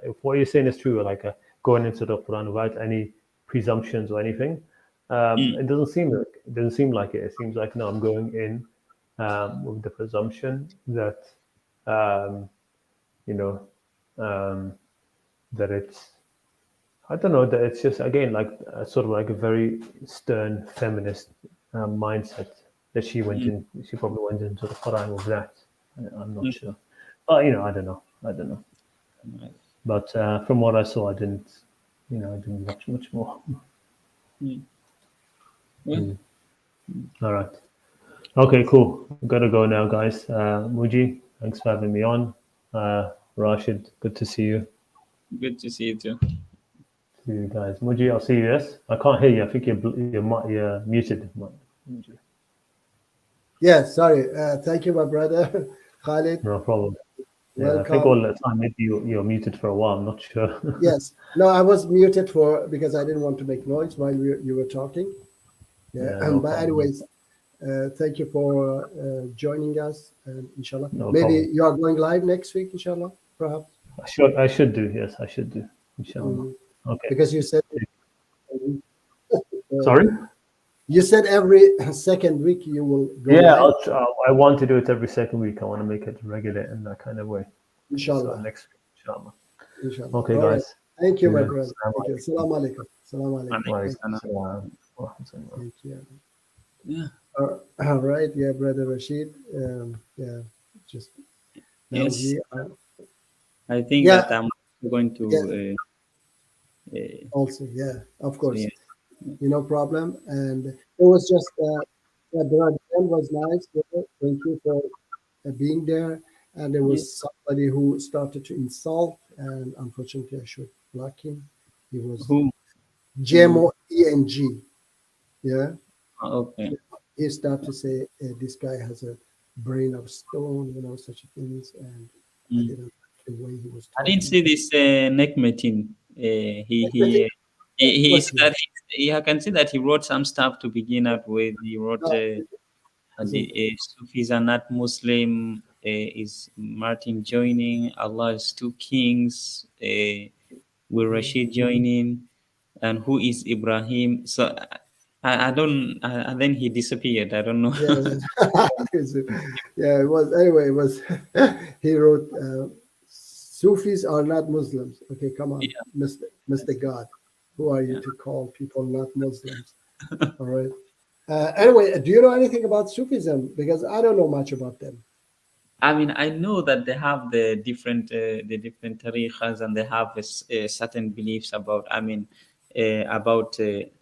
if what you're saying is true, like going into the Quran without any presumptions or anything. It doesn't seem like it. It seems like no, I'm going in with the presumption that you know that it's I don't know that it's just again like sort of like a very stern feminist mindset that she went in. She probably went into the Quran with that. I'm not sure, but I don't know. Right. But from what I saw, I didn't watch much more. Well, All right. Okay, cool. Gotta go now, guys. Muji, thanks for having me on. Rashid, good to see you. good to see you too. See you guys. Muji, I'll see you. Yes, I can't hear you. I think you're muted. Muji. Yeah, sorry. Thank you, my brother Khalid. No problem. Yeah, I think Welcome. all the time maybe you're muted for a while. I'm not sure. Yes. No, I was muted because I didn't want to make noise while you were talking. Yeah. Yeah, no But problem. anyways, thank you for joining us. And inshallah, No maybe problem. you are going live next week. Inshallah, perhaps. I should do. Yes, I should do. Inshallah. Okay. Because you said Sorry. you said every second week you will go Yeah, live. I want to do it every second week. I want to make it regular in that kind of way. Inshallah. So next week, inshallah. Inshallah. Okay, All guys. right. Thank you, my Yeah. brother. Thank you. Assalamu alaikum. Assalamu alaikum. Wa Thank alaikum you. assalam wa rahmatullah. Thank you. Yeah. All right, yeah, brother Rashid. Yeah, just now Yes. we I think Yeah. that I'm going to. also, yeah, of course, Yeah. no problem. And it was just, brother Ben was nice. Thank you for being there. And there was somebody who started to insult, and unfortunately, I should block him. He was Who? GMOENG. Yeah. Okay. He started to say this guy has a brain of stone, such things, and I didn't like the way he was I talking. didn't see this Nekmetin. He started. I can see that he wrote some stuff to begin up with. He wrote the Sufis are not Muslim. Is Martin joining? Allah is two kings. Will Rashid joining? And who is Ibrahim? So I don't. And then he disappeared. I don't know. Yeah, it was anyway. It was he wrote, "Sufis are not Muslims." Okay, come on, Mr. God, who are you to call people not Muslims? All right. Anyway, do you know anything about Sufism? Because I don't know much about them. I mean, I know that they have the different tariqas, and they have certain beliefs about. I mean, about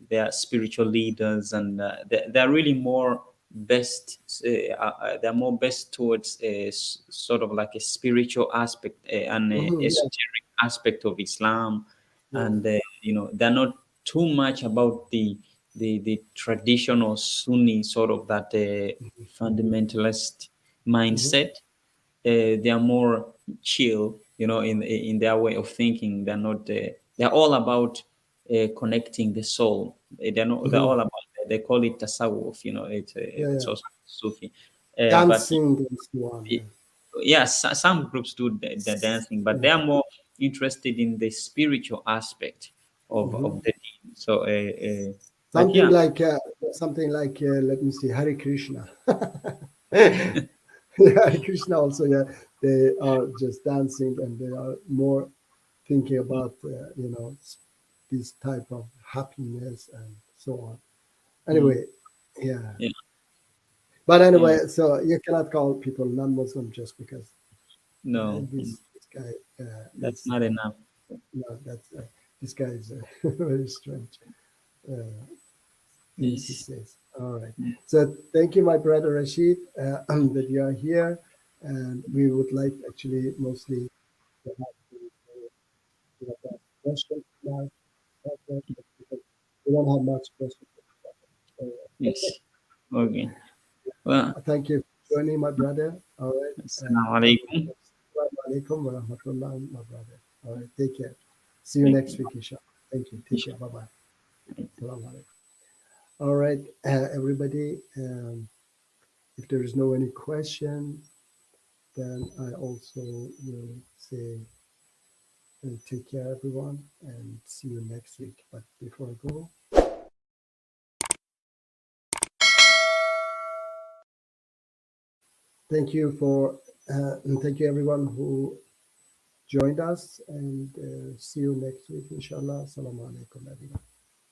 their spiritual leaders, and they're really more best. They're more best towards sort of like a spiritual aspect and esoteric aspect of Islam, and they're not too much about the traditional Sunni sort of that fundamentalist mindset. They are more chill, in their way of thinking. They're not. They're all about connecting the soul. They're not. They're all about. They call it tasawwuf. It's also Sufi. Dancing and so on. Some groups do the dancing, but they are more interested in the spiritual aspect of the deen. So something like let me see, Hare Krishna. Hare Krishna also, they are just dancing, and they are more thinking about this type of happiness and so on. Anyway, yeah. But anyway, so you cannot call people non-Muslim just because this guy. That's not enough. No, this guy is very strange. He says. All right. So thank you, my brother Rashid, that you are here, and we would like actually mostly to have that question now. We don't have much questions. Yes. Okay. Well, thank you for joining, my brother. All right. Assalamu alaikum. Assalamu alaikum wa rahmatullah, my brother. All right. Take care. See you next week, inshallah. Thank you. Take care. Bye bye. Assalamu alaikum. All right, everybody. If there is no any question, then I also will say and take care, everyone, and see you next week. But before I go, thank you and thank you everyone who joined us, and see you next week, inshallah. Assalamu alaikum, everyone.